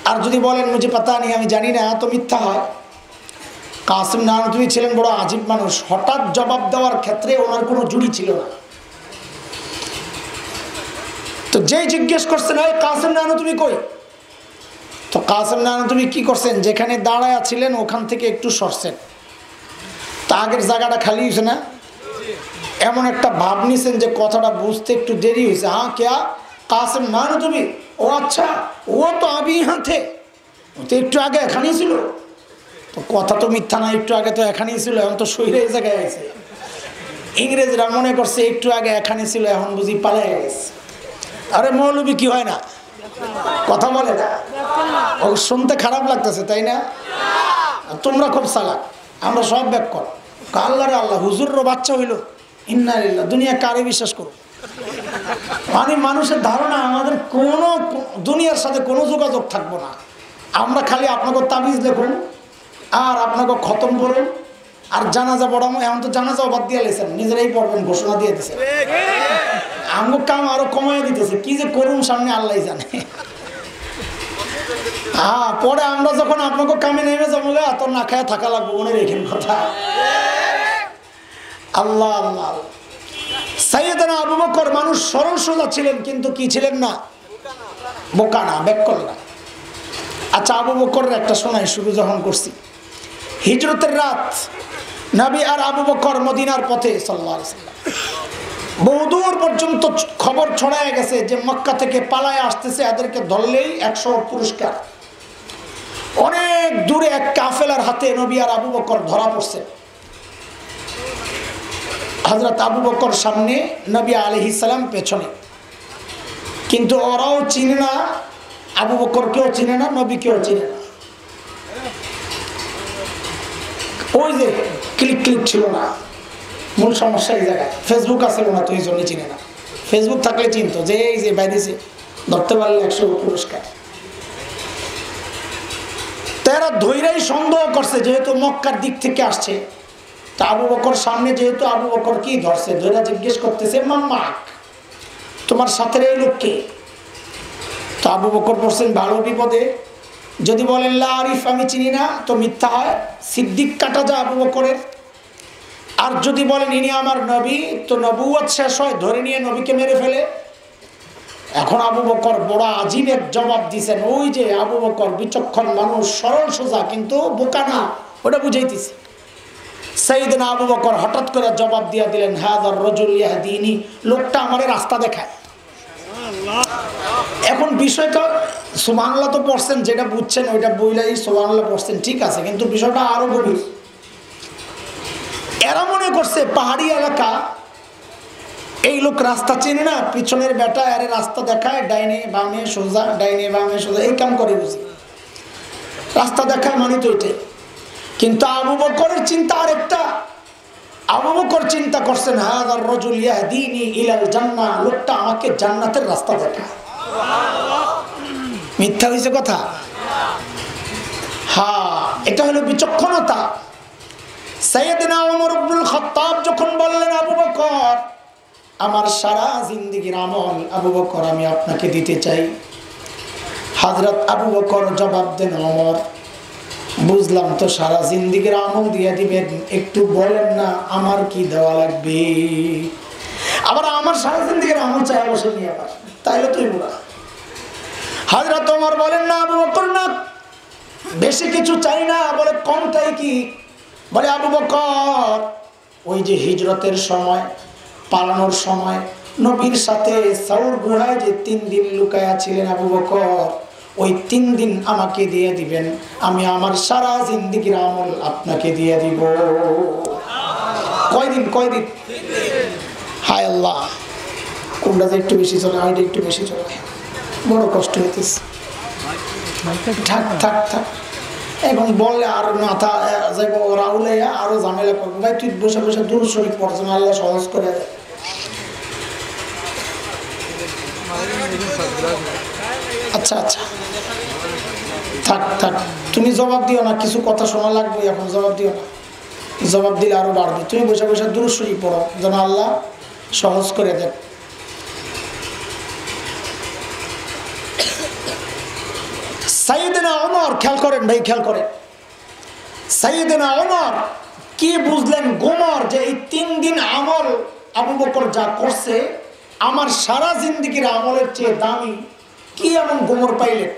Speaker 1: আর যদি বলেন মুঝে পাতা নেই, আমি জানি না, তো মিথ্যা হয়। কাসেম নানতুবি ছিলেন বড় আজীব মানুষ, হঠাৎ জবাব দেওয়ার ক্ষেত্রে ওনার কোনো জুড়ি ছিল না। তো যেই জিজ্ঞেস করছেন এই কাসেম নানতুবি কই, তো কাসেম নানতুবি কি করছেন, যেখানে দাঁড়ায়া ছিলেন ওখান থেকে একটু সরছেন, তা আগের জায়গাটা খালি হয়েছে না, এমন একটা ভাব নিছেন যে কথাটা বুঝতে একটু দেরি হয়েছে। হ্যাঁ क्या কাসেম নানতুবি? ও আচ্ছা, ও তো আবি यहाँ थे, তো একটু আগে এখানেই ছিল। তো কথা তো মিথ্যা না, একটু আগে তো এখানেই ছিল, এখন তো শরীরে এই জায়গায় আছে। ইংরেজরা মনে করছে একটু আগে এখানে ছিল, এখন বুঝি পালিয়ে গেছে। আরে মৌলবি কি হয় না, কথা বলে না, ও শুনতে খারাপ লাগতেছে তাই না? তোমরা খুব চালাক, আমরা সব ব্যাক কর। আল্লাহ রে আল্লাহ, হুজুরের বাচ্চা হইল, ইন্না লিল্লাহ, দুনিয়া কারে বিশ্বাস করো? মানে মানুষের ধারণা আমাদের কোনো দুনিয়ার সাথে কোনো যোগাযোগ থাকবো না, আমরা খালি আপনাকে তাবিজ দেখুন আর আপনাকে খতম করুন আর জানাজা পড়াবো। এখন তো জানাজাও বাদ দিয়ে লেছেন, নিজেরাই পড়বেন, ঘোষণা দিয়ে দিয়েছেন। আমার কাম আরো কমাই দিতেছে, কি যে করুন সামনে আল্লাহ জানে। হ্যাঁ, পরে আমরা যখন আপনাকে কামে নেমে যাবো, এত না খায় থাকা লাগবো, মনে রেখেন কথা। আল্লাহ আল্লাহ। সাইয়েদনা আবু বকর মানুষ সরল সোজা ছিলেন, কিন্তু কি ছিলেন না, বোকা না, ব্যাককল না। আচ্ছা, আবু বকরের একটা শোনাই, শুরু যখন করছি। হিজরতের রাত, নবী আর আবু বকর মদিনার পথে সাল্লাল্লাহু আলাইহি ওয়াসাল্লাম। বহুদূর পর্যন্ত খবর ছড়ায় গেছে যে মক্কা থেকে পালায় আসতেছে, এদেরকে ধরলেই 100 পুরস্কার। অনেক দূরে এক কাফেলার হাতে নবী আর আবু বকর ধরা পড়ছে। হযরত আবু বকর সামনে, নবী আলাইহিস সালাম পেছনে, কিন্তু ওরাও চিনে না, আবু বকরকেও চিনে না, নবীকেও চিনে না। ওই যে ক্লিক ক্লিক ছিল না, মূল সমস্যা এই জায়গায়। ফেসবুক আসছিল না, তো এই জন্য চিনে না। ফেসবুক থাকলে চিনতো যে এই যে বাইরেছে ধরতে পারলে 100 পুরস্কার। তারা ধৈর্যই সন্দেহ করছে, যেহেতু মক্কার দিক থেকে আসছে, তা আবু বকর সামনে, যেহেতু আবু বকর কি ধরছে, ধৈর্য জিজ্ঞেস করতেছে মাম্মাক, তোমার সাথে এই লোককে? তো আবু বকর বলছেন ভালো বিপদে, যদি বলেন লা আরিফ, আমি চিনি না, তো মিথ্যা হয়, সিদ্দিক কাটা যায় আবু বকরের। আর যদি বলেন ইনি আমার নবী, তো নবুয়ত শেষ হয়, ধরে নিয়ে নবীকে মেরে ফেলে। এখন আবু বকর বড় আজীবের জবাব দিছেন। ওই যে আবু বকর বিচক্ষণ মানুষ, সরল সোজা, কিন্তু বোকা না, ওটা বুঝাইতেছি। সাইয়েদনা আবু বকর হঠাৎ করে জবাব দিয়ে দিলেন, হাযার রাজুল ইয়াহদিনি, লোকটা আমারে রাস্তা দেখায়। এখন বিষয়টা সুবহানাল্লাহ তো পড়ছেন, যেটা বুঝছেন ওইটা বইলাই সুবহানাল্লাহ পড়ছেন, ঠিক আছে, কিন্তু বিষয়টা আরো গভীর। এরা মনে করছে পাহাড়ি এলাকা, এই লোক রাস্তা চেনে না, পিছনের বেটা আরে রাস্তা দেখায়, ডাইনে বামে সোজা, ডাইনে বামে সোজা, এই কাম করে, বুঝি রাস্তা দেখায় মানে তো এটাই। কিন্তু আবু বকরের চিন্তা আরেকটা। আবু বকর চিন্তা করছেন, হাযার রাজুল ইয়াহদিনি ইলাল জান্নাহ, লোকটা আমাকে জান্নাতের রাস্তা দেখায়। মিথ্যা হইছে কথা? হ্যাঁ, এটা হলো বিচক্ষণতা। সাইয়েদনা ওমর ইবনুল খাত্তাব যখন বললেন, আবু বকর আমার সারা জিন্দেগীর আমল আবু বকর আমি আপনাকে দিতে চাই। হযরত আবু বকর জবাব দেন, ওমর বুঝলাম তো সারা জিন্দেগীর আমল দিয়ে দিবেন, একটু বলেন না আমার কি দেওয়া লাগবে? আবার আমার সারা জিন্দেগীর আমল চাই বসে নিয়ে, আবার তাইলে তুই বলা। হযরত ওমর বলেন, না আবু বকর না, বেশি কিছু চাই না। বলে কমটাই কি? বলে আবু বকর ওই যে হিজরতের সময়, পালানোর সময় নবীর সাথে সাউর গুহায় যে 3 দিন লুকায়া ছিলেন আবু বকর, ওই 3 দিন আমাকে দিয়ে দিবেন, আমি আমার সারা জিন্দেগীর আমল আপনাকে দিয়ে দিব। কয়দিন? কয়দিন? হায় আল্লাহ, কোনটা যে একটু বেশি চলে, ওইটা একটু বেশি চলে, বড় কষ্ট হইতেছে। থাক থাক থাক, এখন বললে আর মাথা যাইব, রাহুলে আরো ঝামেলা করবো। ভাই তুই বসে বসে দুরূদ শরীফ পড়ছেন, আল্লাহ সহজ করে দেয়। আচ্ছা আচ্ছা, থাক থাক, তুমি জবাব দিও না, কিছু কথা শোনা লাগবে, এখন জবাব দিও না, জবাব দিলে আরো বাড়বে। তুমি বসে বসে দুরূদ শরীফ পড়ো, যেন আল্লাহ সহজ করে দেন। সাইয়েদনা ওমর, খেয়াল করেন ভাই, খেয়াল করেন, সাইয়েদনা ওমর কি বুঝলেন গোমর, যে এই 3 দিন আমল আবু বকর যা করছে আমার সারা জিন্দেগীর আমলের চেয়ে দামি, কি এমন গোমর পাইলেন?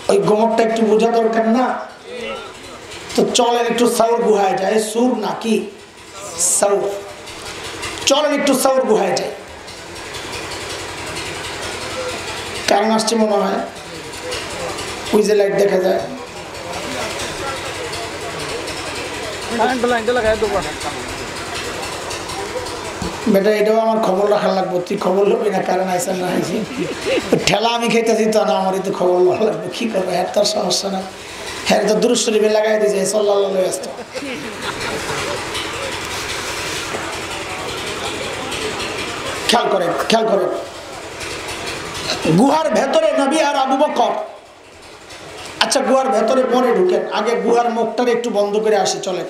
Speaker 1: ওই গোমরটা একটু বোঝা দরকার না? তো চলেন একটু সাউর গুহায় যায়, সুর নাকি সাউর, চলেন একটু সাউর গুহায় যায়। কারণ আসছে মনে হয়, ওই যে লাইট দেখা যায়, বেটা এটাও আমার খবর রাখার লাগবে, তুই খবর লবি না, কারণ আইসেন না আইসি ঠেলা আমি খাইতেছি, তো না আমারই তো খবর লওয়া লাগবে, কি করবো, হ্যাঁ তার সমস্যা না, হ্যাঁ তো দুরূদ শরীফে লাগাই দিয়েছে সাল্লাল্লাহু আলাইহি ওয়াসাল্লাম। খেয়াল করেন, খেয়াল করেন, গুহার ভেতরে নবী আর আবু বকর। আচ্ছা গুহার ভেতরে পরে ঢুকেন, আগে গুহার মুখটারে একটু বন্ধ করে আসি, চলেন।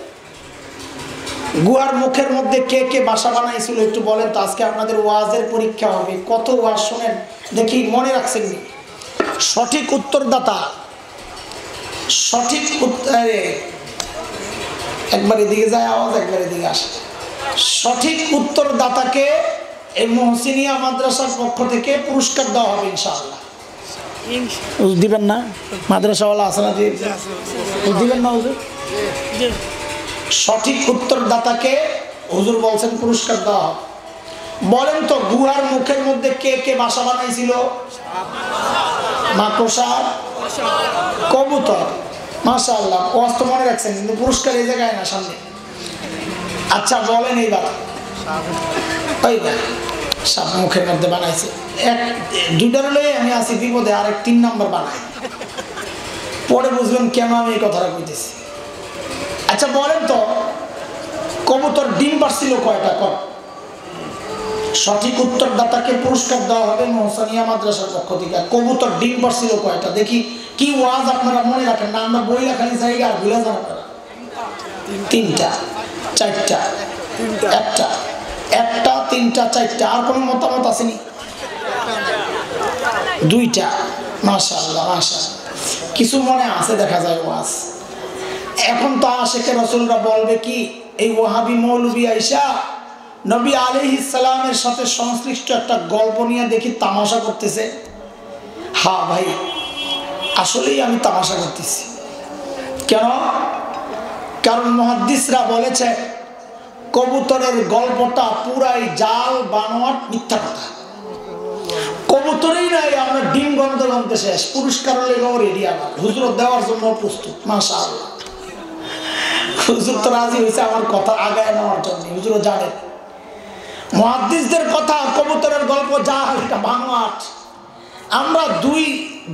Speaker 1: গুহার মুখের মধ্যে কে কে বাসা বানাইছিল একটু বলেন তো, আজকে আপনাদের ওয়াজের পরীক্ষা হবে, কত ওয়াজ শোনেন দেখি, মনে রাখছেন নি? সঠিক উত্তরদাতা, সঠিক উত্তরে একবার এদিকে যায় আওয়াজ, একবার এদিকে আসে। সঠিক উত্তরদাতাকে এই মুহসিনিয়া মাদ্রাসার পক্ষ থেকে পুরস্কার দেওয়া হবে ইনশাআল্লাহ। দিবেন না? মাদ্রাসাওয়ালা আছে না, দিবেন না হুজুর? সঠিক উত্তরদাতাকে হুজুর বলছেন পুরস্কার দেওয়া হবে। বলেন তো গুহার মুখের মধ্যে কে কে বাসা বানাইছিল? মাকড়সা, কবুতর। মাশাআল্লাহ, ওয়াজ তো মনে রাখছেন, কিন্তু পুরস্কার এই জায়গায় না, সামনে। আচ্ছা বলেন এইবার, ওই সাপ মুখের মধ্যে বানাইছে, দুইটার লয়ে আমি আছি বিপদে, আর 3 নম্বর বানাই, পরে বুঝলাম কেন আমি এই কথাটা কইতেছি। আচ্ছা বলেন তো কবুতর ডিম পারছিল কয়টা? সঠিক উত্তরদাতাকে পুরস্কার দেওয়া হবে মোহসানিয়া মাদ্রাসার পক্ষ থেকে। কবুতর ডিম পারছিল কয়টা দেখি, কি ওয়াজ আপনারা মনে রাখেন না? আমরা বই লেখানি চাই আর ভুলে যান আপনারা। 3টা 4টা 1টা 1টা 3টা 4টা। আর কোনো মতামত আসেনি? 2টা। মাশাআল্লাহ মাশাআল্লাহ, কিছু মনে আছে দেখা যায় ওয়াজ। এখন তো আশেকে রাসূলরা বলবে কি, এই ওয়াহাবি মৌলবী আইসা নবী আলাইহিস সালামের সাথে সংশ্লিষ্ট একটা গল্প নিয়ে দেখি তামাশা করতেছে। হ্যাঁ ভাই, আসলেই আমি তামাশা করতেছি। কেন? কারণ মুহাদ্দিসরা বলেছে কবুতরের গল্পটা পুরাই জাল, বানোয়াট, মিথ্যা কথা। কবুতরই নাই, আমরা ডিম গন্ধ গন্ধে শেষ। পুরস্কার লেগেও রেডি, আমার হুজুর দেওয়ার জন্য প্রস্তুত। মাশাআল্লাহ, হুজুর তো রাজি হয়েছে আমার কথা আগায় নেওয়ার জন্য। হুজুরও জানেন মুহাদ্দিসদের কথা, কবুতরের গল্প জাল, এটা বানোয়াট। আমরা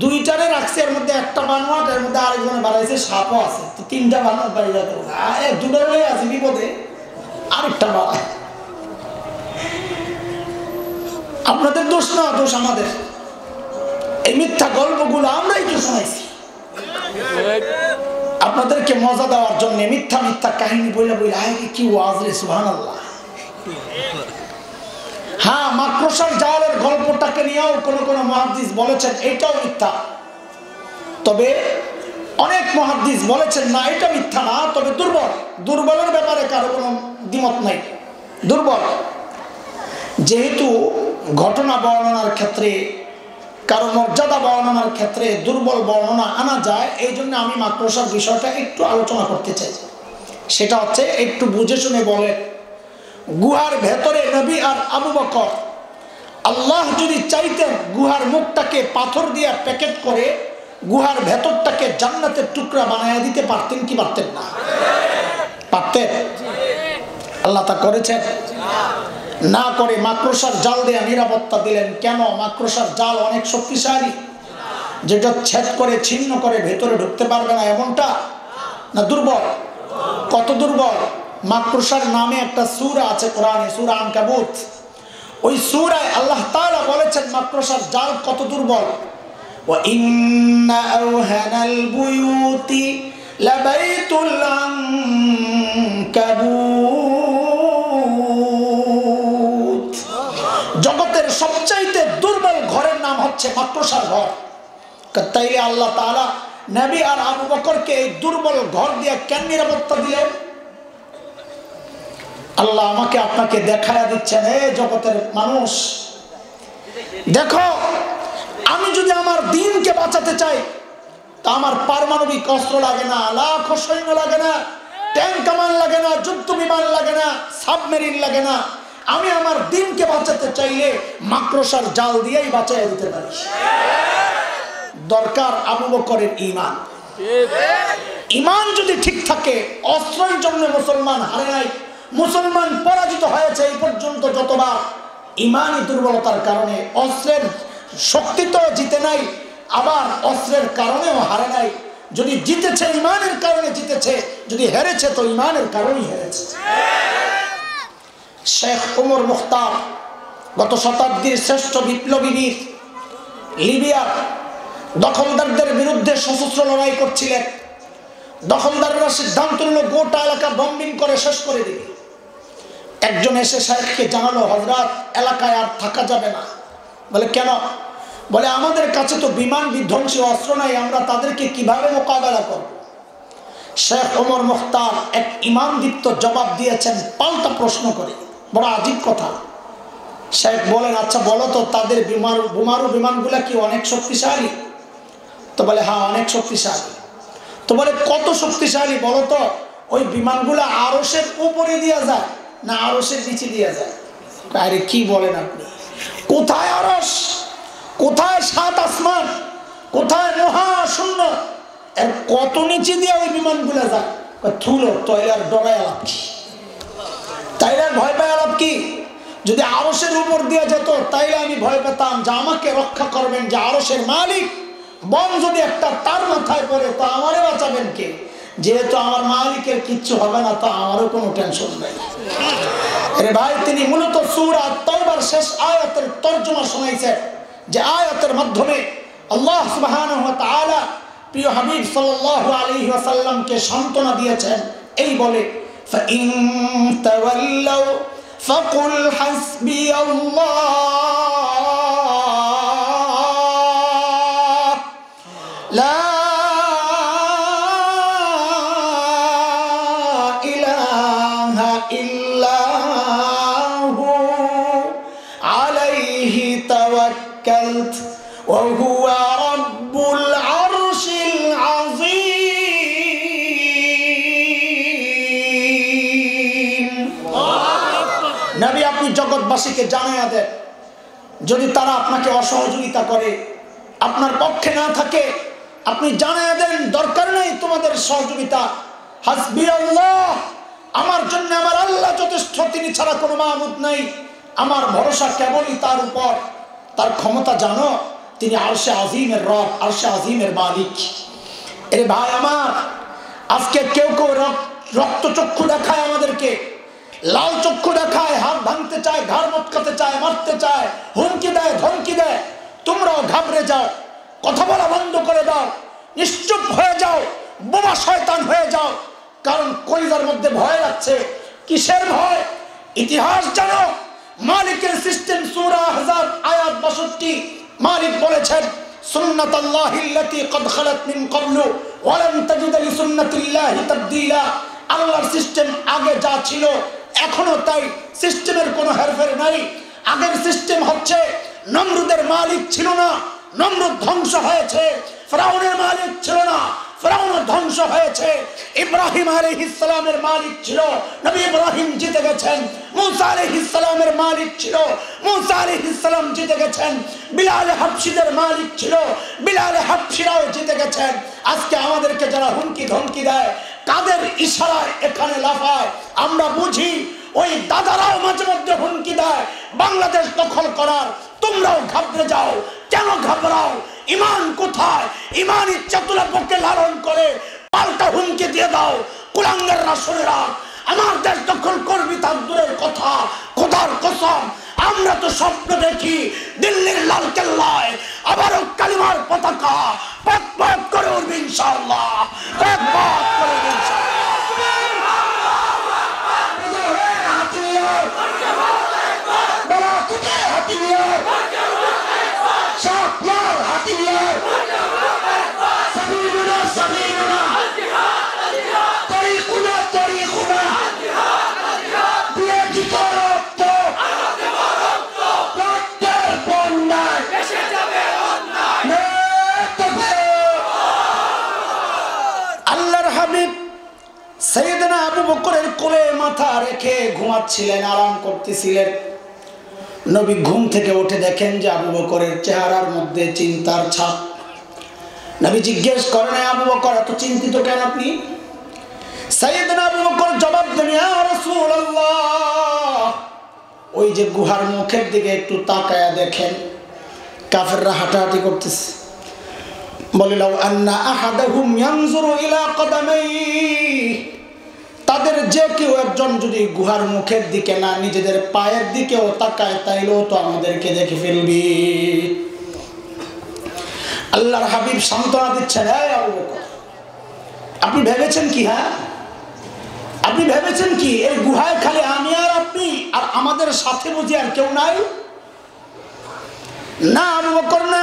Speaker 1: দুইটারে রাখছি, এর মধ্যে একটা বানোয়াট, এর মধ্যে আরেকজনে বাড়াইছে সাপও আছে, তো 3টা বানোয়াট বাড়ি যাবে। দুটো হয়ে আছে বিপদে, আরেকটা বাড়ায়। আপনাদের দোষ না, দোষ আমাদের। এই মিথ্যা গল্পগুলো আমরাই তো শোনাইছি আপনাদেরকে মজা দেওয়ার জন্য। মিথ্যা মিথ্যা কাহিনী বইলা বইলা কি ওয়াজ রে, সুবহানাল্লাহ। হ্যাঁ, মাকড়সার জালের গল্পটাকে নিয়েও কোন কোন মুহাদ্দিস বলেছেন এটাও মিথ্যা, তবে অনেক মুহাদ্দিস বলেছেন না এটা মিথ্যা না, তবে দুর্বল। দুর্বলের ব্যাপারে কারো কোনো দ্বিমত নাই, দুর্বল। যেহেতু ঘটনা বর্ণনার ক্ষেত্রে, কারো মর্যাদা বর্ণনার ক্ষেত্রে দুর্বল বর্ণনা আনা যায়, এই জন্য আমি মাকড়সার বিষয়টা একটু আলোচনা করতে চাই। সেটা হচ্ছে, একটু বুঝে শুনে বলে, গুহার ভেতরে নবী আর আবু বকর, আল্লাহ যদি চাইতেন গুহার মুখটাকে পাথর দিয়ে প্যাকেট করে গুহার ভেতরটাকে জান্নাতের টুকরা বানায় দিতে পারতেন কি পারতেন না? পারতেন। আল্লাহ তা করেছেন? না করে মাকড়সার জাল দিয়ে নিরাপত্তা দিলেন। কেন? মাকড়সার জাল অনেক শক্তিশালী, যেটা ছেদ করে ছিন্ন করে ভেতরে ঢুকতে পারবে না এমনটা না? দুর্বল। কত দুর্বল? মাকড়সার নামে একটা সূরা আছে কোরআনে, সূরা আনকাবুত। ওই সূরায় আল্লাহ তাআলা বলেছেন মাকড়সার জাল কত দুর্বল। ওয়া ইন্না আওহানাল বুয়ুতি লাবাইতুল আনকাবুত। জগতের সবচাইতে দুর্বল ঘরের নাম হচ্ছে মাকড়সার ঘর। তাইলে আল্লাহ তাআলা নবী আর আবু বকরকে এই দুর্বল ঘর দিয়ে কেন নিরাপত্তা দিলেন? আল্লাহ আমাকে আপনাকে দেখায়া দিচ্ছেন, হে জগতের মানুষ, দেখো, আমি যদি আমার দ্বীনকে বাঁচাতে চাই তা আমার পারমাণবিক অস্ত্র লাগে না, লাখো সৈন্য লাগে না, ট্যাঙ্ক কামান লাগে না, যুদ্ধ বিমান লাগে না, সাবমেরিন লাগে না। আমি আমার দ্বীনকে বাঁচাতে চাইলে মাকড়সার জাল দিয়েই বাঁচাইয়া দিতে পারি। দরকার আবু বকরের ঈমান। ঈমান যদি ঠিক থাকে, অস্ত্রের জন্য মুসলমান হারে নাই, মুসলমান পরাজিত হয়েছে এই পর্যন্ত যতবার, ঈমানি দুর্বলতার কারণে। অস্ত্রের শক্তি তো জিতে নাই, আবার অস্ত্রের কারণেও হারে নাই। যদি জিতেছে ঈমানের কারণে জিতেছে, যদি হেরেছে তো ঈমানের কারণেই হেরেছে। শেখ ওমর মুখতার গত শতাব্দীর শ্রেষ্ঠ বিপ্লবী বীর, লিবিয়ার দখলদারদের বিরুদ্ধে সশস্ত্র লড়াই করছিলেন। দখলদাররা সিদ্ধান্ত নিল গোটা এলাকা বম্বিং করে শেষ করে দিবে। একজন এসে শেখকে জানালো, হযরত, এলাকায় আর থাকা যাবে না। বলে কেন? বলে আমাদের কাছে তো বিমান বিধ্বংসী অস্ত্র নাই, আমরা তাদেরকে কিভাবে মোকাবেলা করব? শেখ ওমর মুখতার এক ঈমানদীপ্ত জবাব দিয়েছেন পাল্টা প্রশ্ন করে, বড় আজীব কথা। শেখ বলেন, আচ্ছা বলো তো, তাদের বোমারু বিমানগুলা কি অনেক শক্তিশালী? তো বলে হ্যাঁ, অনেক শক্তিশালী। তো বলে কত শক্তিশালী বলো তো? ওই বিমানগুলা আরশের উপরে দিয়া যায় না আরশের নিচে দিয়া যায়? আরে কি বলেন আপনি? কোথায় আরশ, কোথায় সাত আসমান, কোথায় মহাশূন্য, এর কত নিচে দিয়ে ওই বিমানগুলা যায়? থুলো, তাইলে আর ডরায় আলাপ কি? তাইলে আর ভয় পায় আলাপ কি? যদি আরশের উপর দিয়ে যেত তাইলে আমি ভয় পেতাম যে আমাকে রক্ষা করবেন যে আরশের মালিক। বম যদি একটা তার মাথায় পড়ে তো আমারে বাঁচাবেন কে? যেহেতু আমার মালিকের কিচ্ছু হবে না, তো আমারও কোনো টেনশন নেই। আরে ভাই, তিনি মূলত সূরা তাওবার শেষ আয়াতের তরজমা শোনাইছেন, যে আয়াতের মাধ্যমে আল্লাহ সুবহানাহু ওয়া তাআলা প্রিয় হাবিব সাল্লাল্লাহু আলাইহি ওয়াসাল্লামকে সান্ত্বনা দিয়েছেন এই বলে, ফাইন তাওয়াল্লাউ ফাকুল হাসবিয়াল্লাহ লা ইলাহা ইল্লাহু আলাইহি তাওয়াক্কালত ওয়া হুয়া রাব্বুল আরশিল আযীম। নবী, আপনি জগৎবাসীকে জানায়া দেন, যদি তারা আপনাকে অসহযোগিতা করে, আপনার পক্ষে না থাকে, আপনি জানায়া দেন দরকার নেই তোমাদের সহযোগিতা, হাসবি আল্লাহ, আমার জন্য আমার আল্লাহ যথেষ্ট, তিনি ছাড়া কোনো মাবুদ নাই, আমার ভরসা কেবলই তার উপর, তার ক্ষমতা জানো, তিনি আরশে আজিমের রব, আরশে আজিমের মালিক। এরে ভাই আমার, আজকে কেউ কেউ রক্তচক্ষু দেখায়, আমাদেরকে লাল চক্ষু দেখায়, হাত ভাঙতে চায়, ঘাড় মটকাতে চায়, মারতে চায়, হুমকি দেয়, ধমকি দেয়। তোমরাও ঘাবড়ে যাও, কথা বলা বন্ধ করে দাও, নিশ্চুপ হয়ে যাও, বোমা শয়তান হয়ে যাও, কারণ কলিজার মধ্যে ভয় লাগছে। কিসের ভয়? ইতিহাস জানো, মালিকের সিস্টেম সূরা আহজাব আয়াত 62, মালিক বলেছেন, সুন্নাতাল্লাহিল্লাতী ক্বাদ খালাত মিন ক্বাবলু ওয়া লান তাজিদ লিসুন্নাতিল্লাহি তাবদীলা। আল্লাহর সিস্টেম আগে যা ছিল এখনো তাই, সিস্টেমের কোনো হেরফের নাই। আগের সিস্টেম হচ্ছে, নমরুদের মালিক ছিল না, নমরুদ ধ্বংস হয়েছে। ফিরআউনের মালিক ছিল না, ফিরআউন ধ্বংস হয়েছে। ইব্রাহিম আলাইহিস সালামের মালিক ছিল, নবী ইব্রাহিম জিতে গেছেন। মুসা আলাইহিস সালামের মালিক ছিল, মুসা আলাইহিস সালাম জিতে গেছেন। বিলাল হাবশীদের মালিক ছিল, বিলাল হাবশীরাও জিতে গেছেন। আজকে আমাদেরকে যারা হুমকি ধমকি দেয়, কাদের ইশারায় এখানে লাফায় আমরা বুঝি। ওই দাদারাও মাঝে মধ্যে হুমকি দেয় বাংলাদেশ দখল করার, তোমরাও ঘাবড়ে যাও। কেন ঘাবড়াও? ইমান কোথায়? ইমান ইচ্ছাতুল্লাহ পক্ষে লালন করে পাল্টা হুমকি দিয়ে দাও। কুলাঙ্গার রাসূলেরা আমার দেশ দখল করবি তার দূরের কথা, খোদার কসম আমরা তো স্বপ্ন দেখি দিল্লির লাল কেল্লায় আবারও কালিমার পতাকা পথ পথ করে উঠবে ইনশাআল্লাহ, পথ পথ করে উঠবে ইনশাআল্লাহ। আল্লাহর হাবিব সাইয়েদনা আবু বকরের কোলে মাথা রেখে ঘুমাচ্ছিলেন, আরাম করতেছিলেন। নবী ঘুম থেকে উঠে দেখেন যে আবু বকরের চেহারার মধ্যে চিন্তার ছাপ। নবী জিজ্ঞেস করেন, আবু বকর এত চিন্তিত কেন আপনি? সাইয়েদনা আবু বকর জবাব দেন, ইয়া রাসূলুল্লাহ, ওই যে গুহার মুখের দিকে একটু তাকায়া দেখেন, কাফেররা হাঁটাহাঁটি করতেছে। বলে, লাউ আন্না আহাদাহুম ইয়ানজুরু ইলা কদামাইহি, তাদের যে কেউ একজন যদি গুহার মুখের দিকে না নিজেদের পায়ের দিকেও তাকায়, তাইলেও তো আমাদেরকে দেখে ফেলবি। আল্লাহর হাবিব সান্ত্বনা দিচ্ছেন, হে আবু বকর, আপনি ভেবেছেন কি? হ্যাঁ, আপনি ভেবেছেন কি এই গুহায় খালি আমি আর আপনি আর আমাদের সাথে বুঝি আর কেউ নাই? না আবু বকর, না,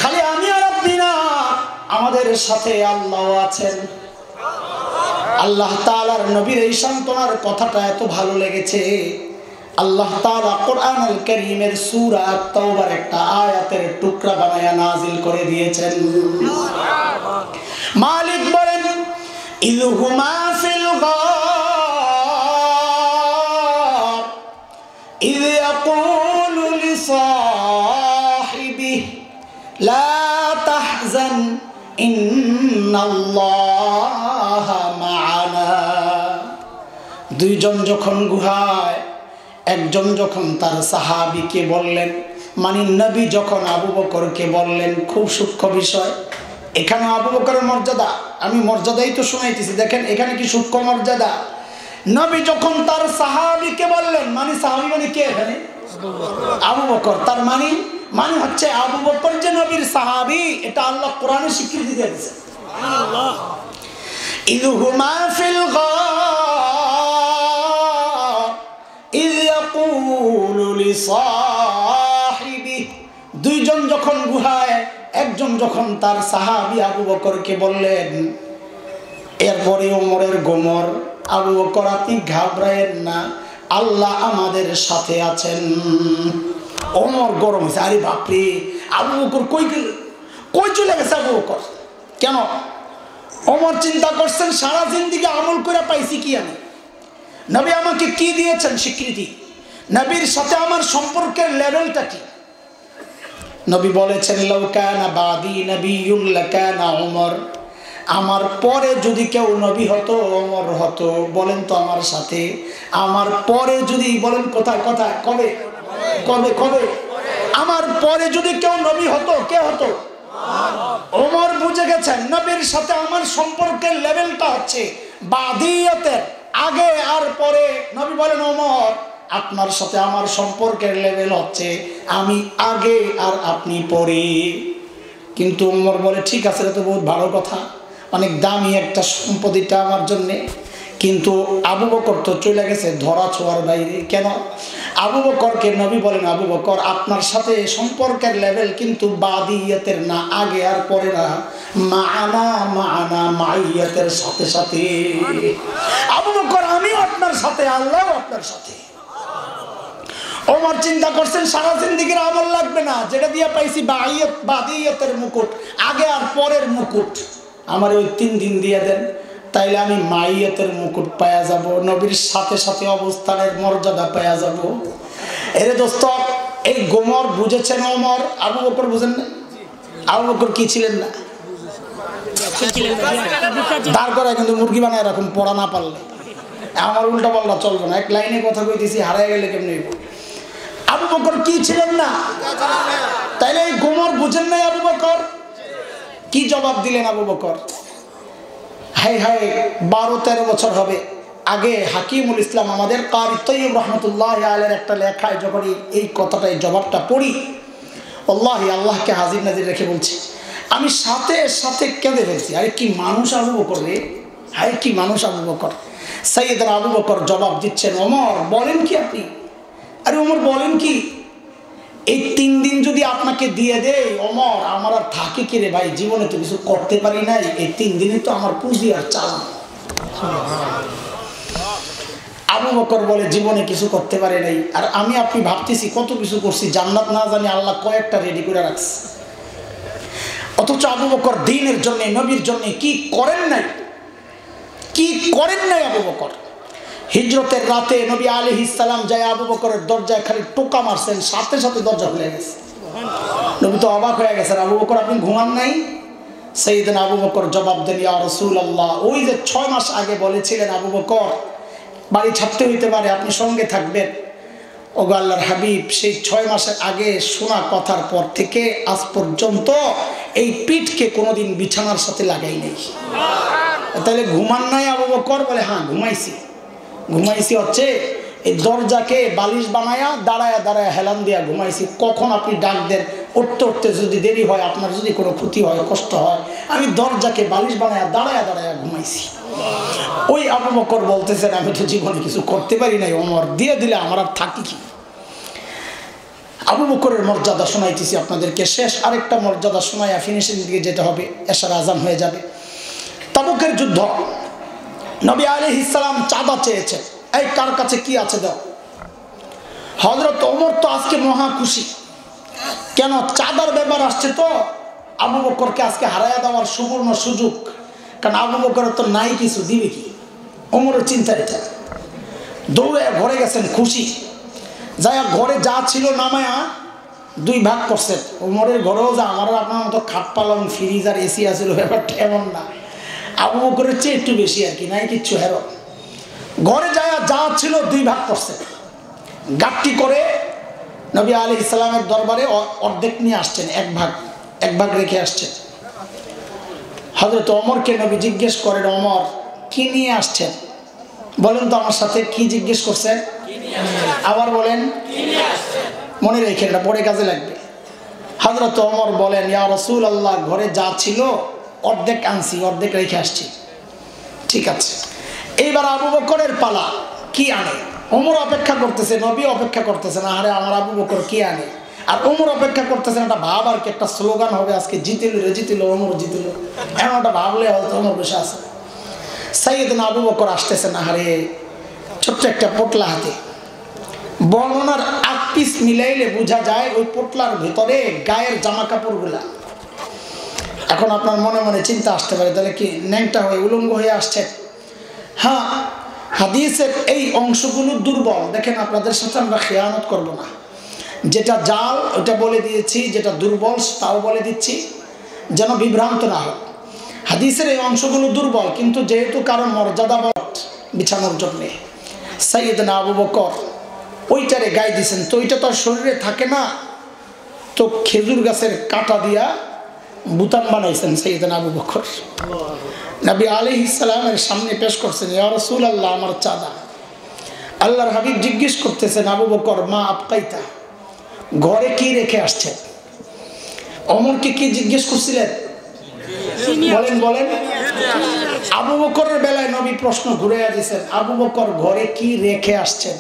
Speaker 1: খালি আমি আর আপনি না, আমাদের সাথে আল্লাহ আছেন। আল্লাহ তাআলার নবীর এই সান্ত্বনার কথাটা এত ভালো লেগেছে, আল্লাহ তাআলা কোরআনুল কারীমের সূরা আত-তাওবার একটা আয়াতের টুকরা বানায়া নাজিল করে দিয়েছেন। মালিক বলেন, ইযহুমা ফিল গার ইয ইয়াকুলু লিসাহিবিহি লা তাহজান ইন্নাল্লাহা মা'ানা। দুইজন যখন গুহায়, একজন যখন তার সাহাবীকে বললেন, মানে নবী যখন আবু বকরকে বললেন, খুব সূক্ষ্ম বিষয়। এখানে আবু বকরের মর্যাদা, আমি মর্যাদাই তো শুনাইতেছি, দেখেন এখানে কি সূক্ষ্ম মর্যাদা। নবী যখন তার সাহাবীকে বললেন, মানে সাহাবী মানে কে এখানে? আবু বকর। তার মানে হচ্ছে আবু বকর যে নবীর সাহাবী, এটা আল্লাহ কোরআনে স্বীকৃতি দিয়েছে। সুবহানাল্লাহ। ইযহুমা ফিল গার ইয ইয়াকুলু লিসাহিবি, দুইজন যখন গুহায়, একজন যখন তার সাহাবী আবু বকরকে বললেন, এরপরে ওমরের গোমর, আবু বকর আপনি ঘাবড়ায়েন না, আল্লাহ আমাদের সাথে আছেন। ওমর গরম হয়েছে, আরে বাপরে, আবু বকর কই চলে গেছে আবু বকর? কেন? ওমর চিন্তা করছেন সারা জিন্দেগি আমল করে পাইছি কি আমি, নবী আমাকে কি দিয়েছেন স্বীকৃতি, নবীর সাথে আমার সম্পর্কের লেভেলটা কি? নবী বলেছেন লাউ কানা বাদি নবিয়্যুন লাকানা ওমর, আমার পরে যদি কেউ নবী হতো ওমর হতো। বলেন তো আমার সাথে, আমার পরে যদি, বলেন কোথায় কোথায়, কবে কবে কবে? আমার পরে যদি কেউ নবী হতো, কে হতো? ওমর বুঝে গেছেন নবীর সাথে আমার সম্পর্কের লেভেলটা হচ্ছে বাদিয়তের, আগে আর পরে। নবী বলেন ওমর আপনার সাথে আমার সম্পর্কের লেভেল হচ্ছে আমি আগে আর আপনি পরে। কিন্তু ওমর বলে ঠিক আছে, এটা তো বহুত ভালো কথা, অনেক দামি একটা সম্পত্তিটা আমার জন্যে। কিন্তু আবু বকর তো চলে গেছে ধরা ছোঁয়ার বাইরে। কেন? আবু বকরকে নবী বলেন আবু বকর আপনার সাথে সম্পর্কের লেভেল কিন্তু বাদিয়তের না, আগে আর পরে না, মানা মাইয়াতের সাথে সাথে। আবু বকর আমিও আপনার সাথে, আল্লাহ আপনার সাথে। ওমর চিন্তা করছেন সারা জিন্দেগির আমল লাগবে না, যেটা দিয়ে পাইছি বাদিয়তের মুকুট, আগে আর পরের মুকুট, আমার ওই 3 দিন দিয়ে দেন, তাইলে আমি মাইয়াতের মুকুট পাওয়া যাব, নবীর সাথে সাথে অবস্থানের মর্যাদা পাওয়া যাব। এরে দোস্ত, এই গোমর বুঝেছেন ওমর, আবু বকর বুঝেন না? আবু বকর কি ছিলেন না? দাঁড় করায় কিন্তু মুরগি বানায় এরকম পড়া না পারলে, আমার উল্টা পাল্টা চলবে না, এক লাইনে কথা কইতেছি, হারাই গেলে কেমনি? আবু বকর কি ছিলেন না? তাইলে এই গোমর বুঝেন নাই আবু বকর? কি জবাব দিলেন আবু বকর? হাই হাই, 12-13 বছর হবে আগে হাকিমুল ইসলাম আমাদের কারি তৈয়ব রহমতুল্লাহ আলাইহির একটা লেখায় যখন এই কথাটা, এই জবাবটা পড়ি, আল্লাহি আল্লাহকে হাজির নাজির রেখে বলছি, আমি সাথে সাথে কেঁদে ফেলছি। আরে কি মানুষ আবু বকর রে, হাই কি মানুষ আবু বকর। সাইয়েদনা আবু বকর জবাব দিচ্ছেন, ওমর বলেন কি আপনি? আরে ওমর বলেন কি, এই 3 দিন যদি আপনাকে দিয়ে দেয় ওমর, আমার আর থাকে কি রে ভাই, জীবনে তো কিছু করতে পারি নাই, এই 3 দিনে তো আমার পুঁজি আর চালান। আবু বকর বলে জীবনে কিছু করতে পারে নাই, আর আমি আপনি ভাবতেছি কত কিছু করছি, জান্নাত না জানি আল্লাহ কয়েকটা রেডি করে রাখছে। অথচ আবু বকর দ্বীনের জন্য, নবীর জন্য কি করেন নাই, কি করেন নাই আবু বকর। হিজরতের রাতে নবী আলাইহিস সালাম যায় আবু বকরের দরজায় খালি টোকা মারছেন, সাথে সাথে দরজা খুলে গেছে। নবী তো অবাক হয়ে গেছেন, আবু বকর আপনি ঘুমান নাই? সাইয়েদনা আবু বকর জবাব দেন, ইয়া রাসূলুল্লাহ, ওই যে 6 মাস আগে বলেছিলেন আবু বকর বাড়ি ছাড়তে হইতে পারে, আপনি সঙ্গে থাকবেন। ওগো আল্লাহর হাবিব, সেই 6 মাসের আগে শোনা কথার পর থেকে আজ পর্যন্ত এই পিঠকে কোনোদিন বিছানার সাথে লাগাই নাই। তাহলে ঘুমান নাই আবু বকর? বলে হ্যাঁ ঘুমাইছি। ঘুমাইছি হচ্ছে এই দরজাকে বালিশ বানায়া দাঁড়ায়া দাঁড়ায়া হেলান দিয়া ঘুমাইছি। কখন আপনি ডাক দেন, উঠতে উঠতে যদি দেরি হয়, আপনার যদি কোনো ক্ষতি হয়, কষ্ট হয়, আমি দরজাকে বালিশ বানায়া দাঁড়ায়া দাঁড়ায়া ঘুমাইছি। ওই আবু বকর বলতেছেন আমি তো জীবনে কিছু করতে পারি নাই, ওমর দিয়ে দিলে আমার আর থাকি কি। আবু বকরের মর্যাদা শোনাইতেছি আপনাদেরকে, শেষ আরেকটা মর্যাদা শোনাইয়া ফিনিশিং দিকে যেতে হবে, এশার আজান হয়ে যাবে। তাবুকের যুদ্ধ, নবী আলাইহিস সালাম চাঁদা চেয়েছে, এই কার কাছে কি আছে দাও। হযরত ওমর তো আজকে মহা খুশি, কেন? চাঁদার ব্যাপার আসছে তো, আবু বকরকে আজকে হারাইয়া দেওয়ার সুবর্ণ সুযোগ, কারণ আবু বকরের তো নাই কিছু, দিবে কি? ওমরের চিন্তা এটা। দৌড়ে ঘরে গেছেন খুশি, যাইয়া ঘরে যা ছিল নামায়া 2 ভাগ করছেন। ওমরের ঘরেও যা আমার আপনার মতো খাট পালং ফ্রিজ আর এসি আছিল, ব্যাপারটা এমন না, আবু বকরের চেয়ে একটু বেশি আর কি, নাই কিচ্ছু হেরো। ঘরে যাইয়া যা ছিল 2 ভাগ করছে, গাঁটটি করে নবী আলাইহিস সালামের দরবারে অর্ধেক নিয়ে আসছেন, এক ভাগ রেখে আসছেন। হযরত ওমরকে নবী জিজ্ঞেস করেন, ওমর কি নিয়ে আসছেন? বলেন তো আমার সাথে কি জিজ্ঞেস করছেন? আবার বলেন, মনে রেখে এটা পরে কাজে লাগবে। হযরত ওমর বলেন, ইয়া রাসূলুল্লাহ, ঘরে যা ছিল অর্ধেক আনছি, অর্ধেক রেখে আসছি। ঠিক আছে, এইবার আবু বকরের পালা, কি আনে? ওমর অপেক্ষা করতেছে, নবী অপেক্ষা করতেছেন, আরে আমার আবু বকর কি আনে? আর ওমর অপেক্ষা করতেছেন একটা ভাব, আর কি একটা স্লোগান হবে আজকে, জিতিল রে জিতিল, ওমর জিতিল, এমন একটা ভাবলে হয়তো ওমর বসে আছে। সাইয়েদনা আবু বকর আসতেছেন, আরে ছোট্ট একটা পোটলা হাতে। বর্ণনার আগ পিস মিলাইলে বোঝা যায় ওই পোটলার ভিতরে গায়ের জামা কাপড়গুলা। এখন আপনার মনে মনে চিন্তা আসতে পারে, তাহলে কি ন্যাংটা হয়ে উলঙ্গ হয়ে আসছে? হ্যাঁ, হাদিসের এই অংশগুলো দুর্বল। দেখেন, আপনাদের সাথে আমরা খেয়ানত করব না, যেটা জাল ওটা বলে দিয়েছি, যেটা দুর্বল তাও বলে দিচ্ছি, যেন বিভ্রান্ত না হয়। হাদিসের এই অংশগুলো দুর্বল, কিন্তু যেহেতু কারণ মর্যাদা বিছানোর জন্যে সাইয়েদনা আবু বকর ওইটারে গায়ে দিয়েছেন, তো ওইটা তো আর শরীরে থাকে না, তো খেজুর গাছের কাঁটা দিয়া বুতাম বানাইছেন সাইয়েদনা আবু বকর। নবী আলাইহিস সালামের সামনে পেশ করছেন, ইয়া রাসূলুল্লাহ, আমার চাঁদা। আল্লাহর হাবিব জিজ্ঞেস করতেছেন, আবু বকর, মা আবকাইতা, ঘরে কি রেখে আসছেন? ওমরকে কি জিজ্ঞেস করছিলেন? বলেন বলেন। আবু বকরের বেলায় নবী প্রশ্ন ঘুরাইয়া দিয়েছেন, আবু বকর ঘরে কি রেখে আসছেন?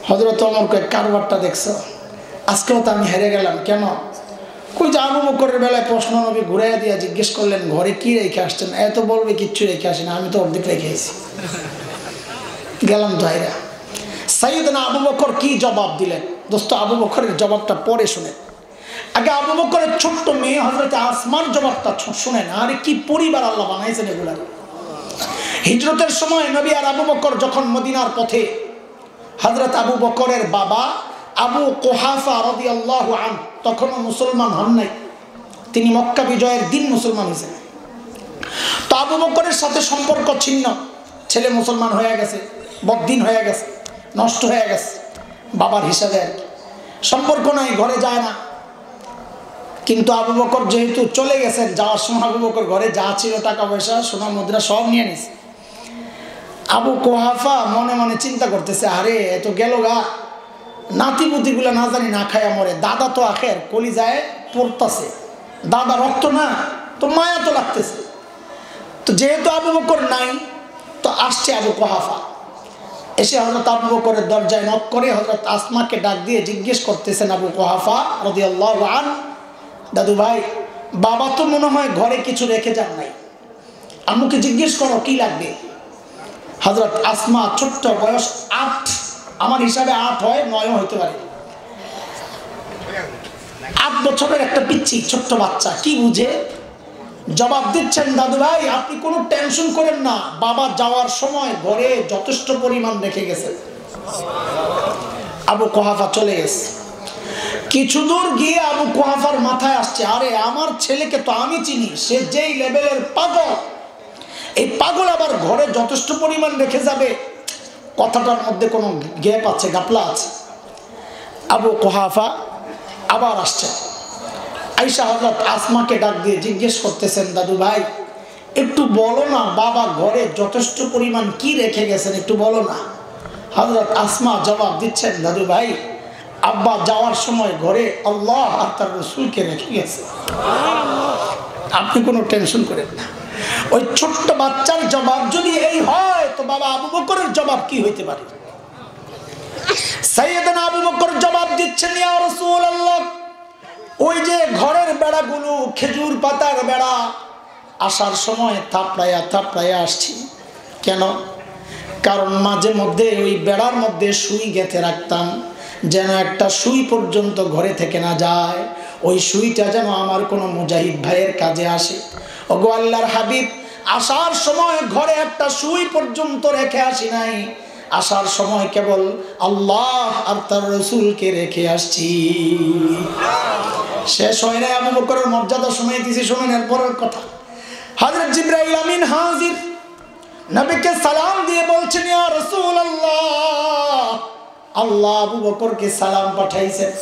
Speaker 1: হযরত ওমর কয়, কারবারটা দেখছো? আজকেও তো আমি হেরে গেলাম। কেন? কই যে আবু বকরের বেলায় প্রশ্ন নবী ঘুরাইয়া দিয়া জিজ্ঞেস করলেন, ঘরে কি রেখে আসছেন? এত বলবে কিচ্ছু রেখে আসি না, আমি তো অর্ধেক রেখে আসি, গেলাম তো হাইরা। সাইয়েদনা আবু বকর কি জবাব দিলেন? দোস্ত, আবু বকরের জবাবটা পরে শুনে, আগে আবু বকরের ছোট্ট মেয়ে হযরত আসমার জবাবটা শুনেন। আরে কি পরিবার আল্লাহ বানাইছেন এগুলার। হিজরতের সময় নবী আর আবু বকর যখন মদিনার পথে, হযরত আবু বকরের বাবা আবু কুহাফা রাদিয়াল্লাহু আনহু তখনও মুসলমান হন নাই, তিনি মক্কা বিজয়ের দিন মুসলমান হয়েছেন। তো আবু বকরের সাথে সম্পর্ক ছিন্ন, ছেলে মুসলমান হয়ে গেছে, বদ্দিন হয়ে গেছে, নষ্ট হয়ে গেছে বাবার হিসাবে, আর কি সম্পর্ক নাই, ঘরে যায় না। কিন্তু আবু বকর যেহেতু চলে গেছেন, যাওয়ার সময় আবু বকর ঘরে যা ছিল টাকা পয়সা সোনা মুদ্রা সব নিয়ে নিছে। আবু কুহাফা মনে মনে চিন্তা করতেছে, আরে এত গেল গা, নাতিপুতিগুলা না জানি না খায় মরে, দাদা তো আখের কলিজায় পড়তাছে, দাদা রক্ত না, তো মায়া তো লাগতেছে। তো যেহেতু আবু বকর নাই, তো আসছে আবু কুহাফা, এসে হযরত আবু বকরের দরজায় নক করে হযরত আসমাকে ডাক দিয়ে জিজ্ঞেস করতেছেন, আবু কুহাফা রাদিয়াল্লাহু আনহু, দাদু ভাই, বাবা তো মনে হয় ঘরে কিছু রেখে যান নাই, আম্মুকে জিজ্ঞেস করো কি লাগবে। হযরত আসমা ছোট্ট বয়স 8, আমার হিসাবে 8 হয়, 9 হইতে পারে, 8 বছরের একটা পিচ্চি ছোট্ট বাচ্চা, কি বুঝে জবাব দিচ্ছেন, দাদু ভাই আপনি কোনো টেনশন করেন না, বাবা যাওয়ার সময় ঘরে যথেষ্ট পরিমাণ রেখে গেছে। আবু কুহাফা চলে গেছে। কিছু দূর গিয়ে আবু কুহাফার মাথায় আসছে, আরে আমার ছেলেকে তো আমি চিনি, সে যেই লেভেলের পাগল, এই পাগল আবার ঘরে যথেষ্ট পরিমাণ রেখে যাবে, কথাটার মধ্যে কোনো গ্যাপ আছে, গাপলা আছে। আবু কুহাফা আবার আসছে, আয়েশা হযরত আসমাকে ডাক দিয়ে জিজ্ঞেস করতেছেন, দাদু ভাই একটু বলো না, বাবা ঘরে যথেষ্ট পরিমাণ কি রেখে গেছেন, একটু বলো না। হযরত আসমা জবাব দিচ্ছেন, দাদু ভাই আব্বা যাওয়ার সময় ঘরে আল্লাহ আর তার রাসূলকে রেখে গেছে, আপনি কোনো টেনশন করেন না। ওই ছোট্ট বাচ্চার জবাব যদি এই হয়, তো বাবা আবু বকরের জবাব কি হইতে পারে? সাইয়েদনা আবু বকর জবাব দিচ্ছেন, ইয়া রাসূলুল্লাহ, ওই যে ঘরের বেড়াগুলো খেজুর পাতার বেড়া, আসার সময় থাপড়াইয়া থাপড়াইয়া আসছি। কেন? কারণ মাঝে মধ্যে ওই বেড়ার মধ্যে সুই গেঁথে রাখতাম, যেন একটা সুই পর্যন্ত ঘরে থেকে না যায়, ওই সুইটা যেন আমার কোনো মুজাহিদ ভাইয়ের কাজে আসে। ওগো আল্লাহর হাবিব, আসার সময় ঘরে একটা সুই পর্যন্ত রেখে আসি নাই, আসার সময় কেবল আল্লাহ আর তার রাসূলকে রেখে আসছি। শেষ হয় না আবু বকরের মর্যাদা শুনিয়ে দিয়েছি, শুনেন এরপরের কথা। হযরত জিবরাইল আমিন হাজির, নবীকে সালাম দিয়ে বলছেন, ইয়া রাসূলুল্লাহ, আল্লাহ আবু বকরকে সালাম পাঠাইছেন।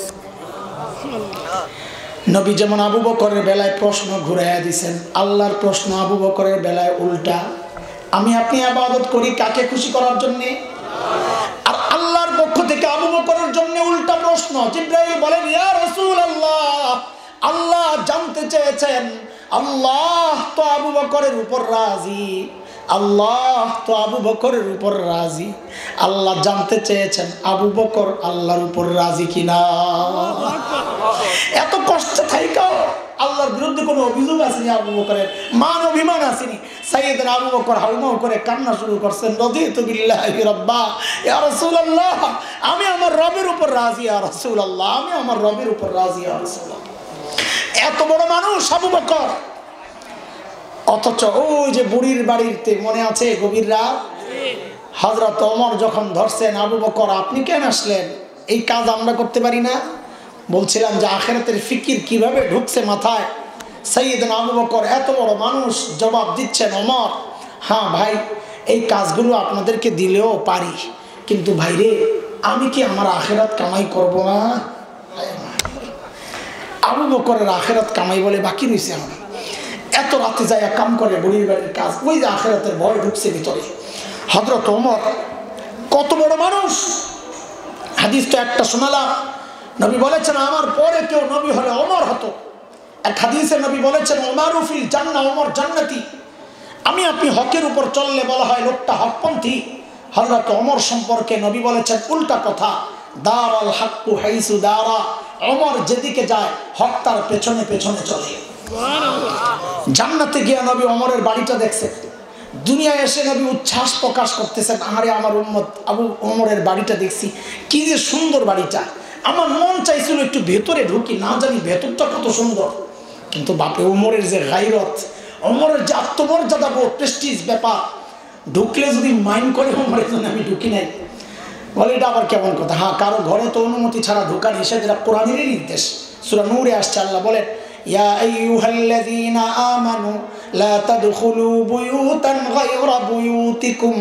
Speaker 1: নবী যেমন আবু বকরের বেলায় প্রশ্ন ঘুরাইয়া দিয়েছেন, আল্লাহর প্রশ্ন আবু বকরের বেলায় উল্টা। আমি আপনি ইবাদত করি কাকে খুশি করার জন্য? আর আল্লাহর পক্ষ থেকে আবু বকরের জন্য উল্টা প্রশ্ন। জিবরাইল বলেন, ইয়া রাসূলুল্লাহ, আল্লাহ জানতে চেয়েছেন, আল্লাহ তো আবু বকরের উপর রাজি, আল্লাহ তো আবু বকরের উপর রাজি। আল্লাহ জানতে চেয়েছেন আবু বকর আল্লাহর উপর রাজি কিনা। এত কষ্ট থাইকাও আল্লাহর বিরুদ্ধে কোনো অভিযোগ আসেনি আবু বকরের, মান অভিমান আসেনি। সাইয়েদনা আবু বকর হাউমাউ করে কান্না শুরু করছেন, রাদিতু বিল্লাহি রাব্বা, ইয়া রাসূলুল্লাহ, আমি আমার রবের উপর রাজি ইয়া রাসূলুল্লাহ, আমি আমার রবের উপর রাজি ইয়া রাসূলুল্লাহ। এত বড় মানুষ আবু বকর, অথচ ওই যে বুড়ির বাড়িতে মনে আছে গভীর রাত হযরত ওমর যখন ধরছেন, আবু বকর আপনি কেন আসলেন, এই কাজ আমরা করতে পারি না? বলছিলাম যে আখিরাতের ফিকির কিভাবে ঢুকছে মাথায়। সাইয়েদনা আবু বকর এত বড় মানুষ জবাব দিচ্ছেন, ওমর হ্যাঁ ভাই এই কাজগুলো আপনাদেরকে দিলেও পারি, কিন্তু ভাইরে আমি কি আমার আখিরাত কামাই করব না? আবু বকরের আখিরাত কামাই বলে বাকি রয়েছে আমার। এত রাতে যায় কাম করে বুড়ির বাড়ির কাজ, ওই যে আখিরাতের ভয় ঢুকছে ভিতরে। হযরত ওমর কত বড় মানুষ, হাদিস তো একটা শোনালাম। নবী বলেছেন আমার পরে কেউ নবী হলে ওমর হতো। এক হাদিসে নবী বলেছেন, ওমরু ফিল জান্নাহ, ওমর জান্নাতি। আমি আপনি হকের উপর চললে বলা হয় লোকটা হকপন্থী। হযরত ওমর সম্পর্কে নবী বলেছেন উল্টা কথা, দারাল হাক্কু হাইসু দারা, ওমর যেদিকে যায় হক তার পেছনে পেছনে চলে। জান্নাতে গিয়ে নবী ওমরের বাড়িটা দেখছেন, দুনিয়ায় এসে নবী উচ্ছ্বাস প্রকাশ করতেছেন, আরে আমার উম্মত আবু ওমরের বাড়িটা দেখছি, কি যে সুন্দর বাড়িটা, আমার মন চাইছিল একটু ভেতরে ঢুকি, না জানি ভেতরটা কত সুন্দর। কিন্তু বাপে ওমরের যে গায়রত, ওমরের যে আত্মমর্যাদা বোধ, প্রেস্টিজ ব্যাপার, ঢুকলে যদি মাইন্ড করে ওমরের জন্য আমি ঢুকি নাই, বলে এটা আবার কেমন কথা। হ্যাঁ, কারো ঘরে তো অনুমতি ছাড়া ঢোকা নিষেধ, এটা কোরআনেরই নির্দেশ। সূরা নূরে আসছে, আল্লাহ বলেন, ইয়া আইয়ুহাল্লাযীনা আমানু লা তাদখুলু বুয়ুতান গায়রা বুয়ুতিকুম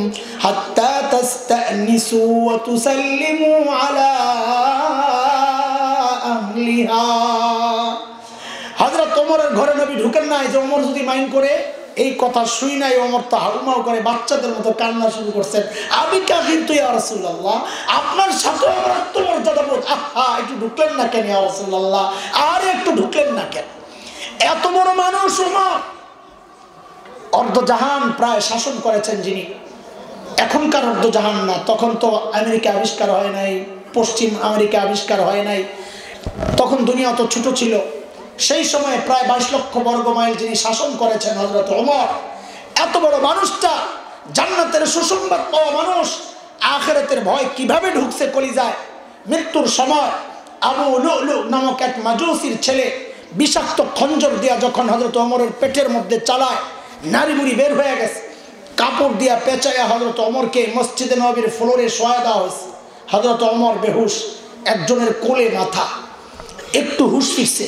Speaker 1: হাত্তা তাস্তানিসু ওয়া তুসাল্লিমু আলা আহলিহা। হযরত ওমরের ঘরে নবী ঢুকেন নাই যে ওমর যদি মাইন্ড করে, এই কথা শুই নাই ওমর তো হাউমাউ করে বাচ্চাদের মতো কান্না শুরু করছেন, আমি কা কিন্তু ইয়া রাসূলুল্লাহ আপনার সাথে আমার আত্মমর্যাদা বোধ, আহা একটু ঢুকলেন না কেন ইয়া রাসূলুল্লাহ, আর একটু ঢুকলেন না কেন? এত বড় মানুষ ওমর, অর্ধজাহান প্রায় শাসন করেছেন যিনি। এখনকার অর্ধজাহান না, তখন তো আমেরিকা আবিষ্কার হয় নাই, পশ্চিম আমেরিকা আবিষ্কার হয় নাই, তখন দুনিয়া তো ছোট ছিল। সেই সময়ে প্রায় 22 লক্ষ বর্গ মাইল যিনি শাসন করেছেন হযরত ওমর, এত বড় মানুষটা জান্নাতের সুসংবাদ পাওয়া মানুষ, আখিরাতের ভয় কিভাবে ঢুকছে কলিজায়। মৃত্যুর সময় আবু লুলু নামক এক মাজুসির ছেলে বিষাক্ত খঞ্জর দিয়া যখন হযরত ওমরের পেটের মধ্যে চালায়, নারী বুড়ি বের হয়ে গেছে, কাপড় দিয়া পেঁচাইয়া হযরত ওমরকে মসজিদে নববীর ফ্লোরে শোয়া দেওয়া হয়েছে। হযরত ওমর বেহুশ, একজনের কোলে মাথা, একটু হুশ ফিরছে,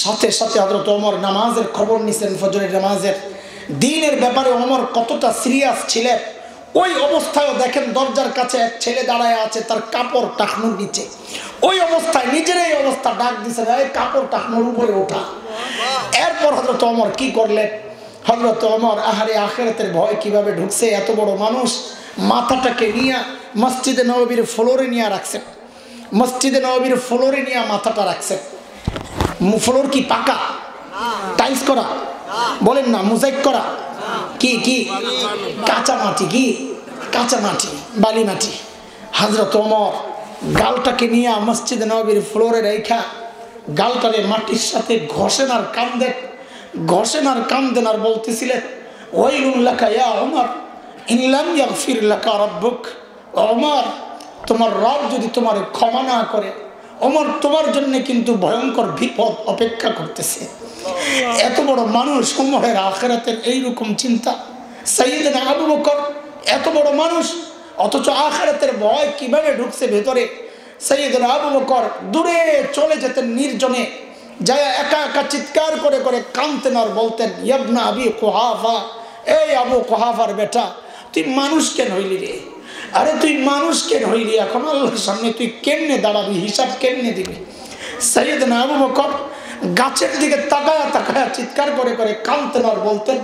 Speaker 1: সাথে সাথে হযরত ওমর নামাজের খবর নিছেন, ফজরের নামাজের। দ্বীনের ব্যাপারে ওমর কতটা সিরিয়াস ছিলেন, ওই অবস্থায় দেখেন দরজার কাছে এক ছেলে দাঁড়ায় আছে, তার কাপড় টাকনুর নিচে, ওই অবস্থায় নিজের এই অবস্থা ডাক দিছে, এই কাপড় টাকনুর উপরে ওঠা। এরপর হযরত ওমর কি করলেন, হযরত ওমর আহারে আখিরাতের ভয় কিভাবে ঢুকছে, এত বড় মানুষ মাথাটাকে নিয়ে মসজিদে নববীর ফ্লোরে নিয়ে রাখছেন, মসজিদে নববীর ফ্লোরে নিয়ে মাথাটা রাখছেন। ফ্লোর কি পাকা টাইলস করা? বলেন না, মোজাইক করা? কি কি কাঁচা মাটি, কি কাঁচা মাটি, বালি মাটি। হযরত ওমর গালটাকে নিয়ে মসজিদে নববীর ফ্লোরে রেখা গালটারে মাটির সাথে ঘষেন আর কান্দেন, ঘষেন আর কান্দেন, আর বলতেছিলেন, ওয়াইলুন লাকা ইয়া ওমর ইন লাম ইয়াগফির লাকা রাব্বুক। ওমর, তোমার রব যদি তোমার ক্ষমা না করে, ওমর তোমার জন্য কিন্তু ভয়ঙ্কর বিপদ অপেক্ষা করতেছে। এত বড় মানুষ, ওমরের আখিরাতের এইরকম চিন্তা। সাইয়েদনা আবু বকর এত বড় মানুষ, অথচ আখিরাতের ভয় কিভাবে ঢুকছে ভেতরে। সাইয়েদনা আবু বকর দূরে চলে যেতেন, নির্জনে যায় একা একা চিৎকার করে করে কাঁদতেন আর বলতেন, ইবনা আবি কুহাফা, এই আবু কুহাফার বেটা, তুই মানুষ কেন হইলি রে? আরে তুই মানুষ কেন হইলি? এখন আল্লাহর সামনে তুই কেমনে দাঁড়াবি, হিসাব কেমনে দিবি? সাইয়েদনা আবু বকর গাছের দিকে তাকায়া তাকায়া চিৎকার করে করে কাঁদতেন আর বলতেন,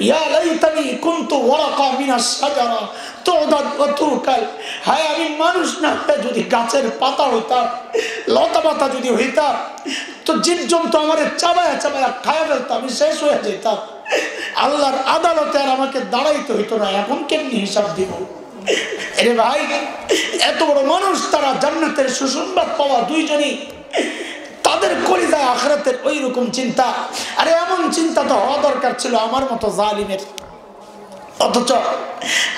Speaker 1: ইয়া লাইতানি কুনতু ওয়ারাকা মিনাস শাজারা তুদাদ ওয়া তুকাল। হায় আমি মানুষ না হয়ে যদি গাছের পাতা হইতাম, লতা পাতা যদি হইতাম, তো জীবজন্তু আমারে চাবায়া চাবায়া খায়া ফেলতাম, আমি শেষ হয়ে যেতাম। আল্লাহর আদালতে আর আমাকে দাঁড়াইতে হইতো না, এখন কেমনি হিসাব দিব? আরে ভাই, এত বড় মানুষ, তারা জান্নাতের সুসংবাদ পাওয়া দুইজনই, তাদের কলিজায় আখিরাতের ওই রকম চিন্তা। আরে এমন চিন্তা তো হওয়া দরকার ছিল আমার মতো জালিমের। অথচ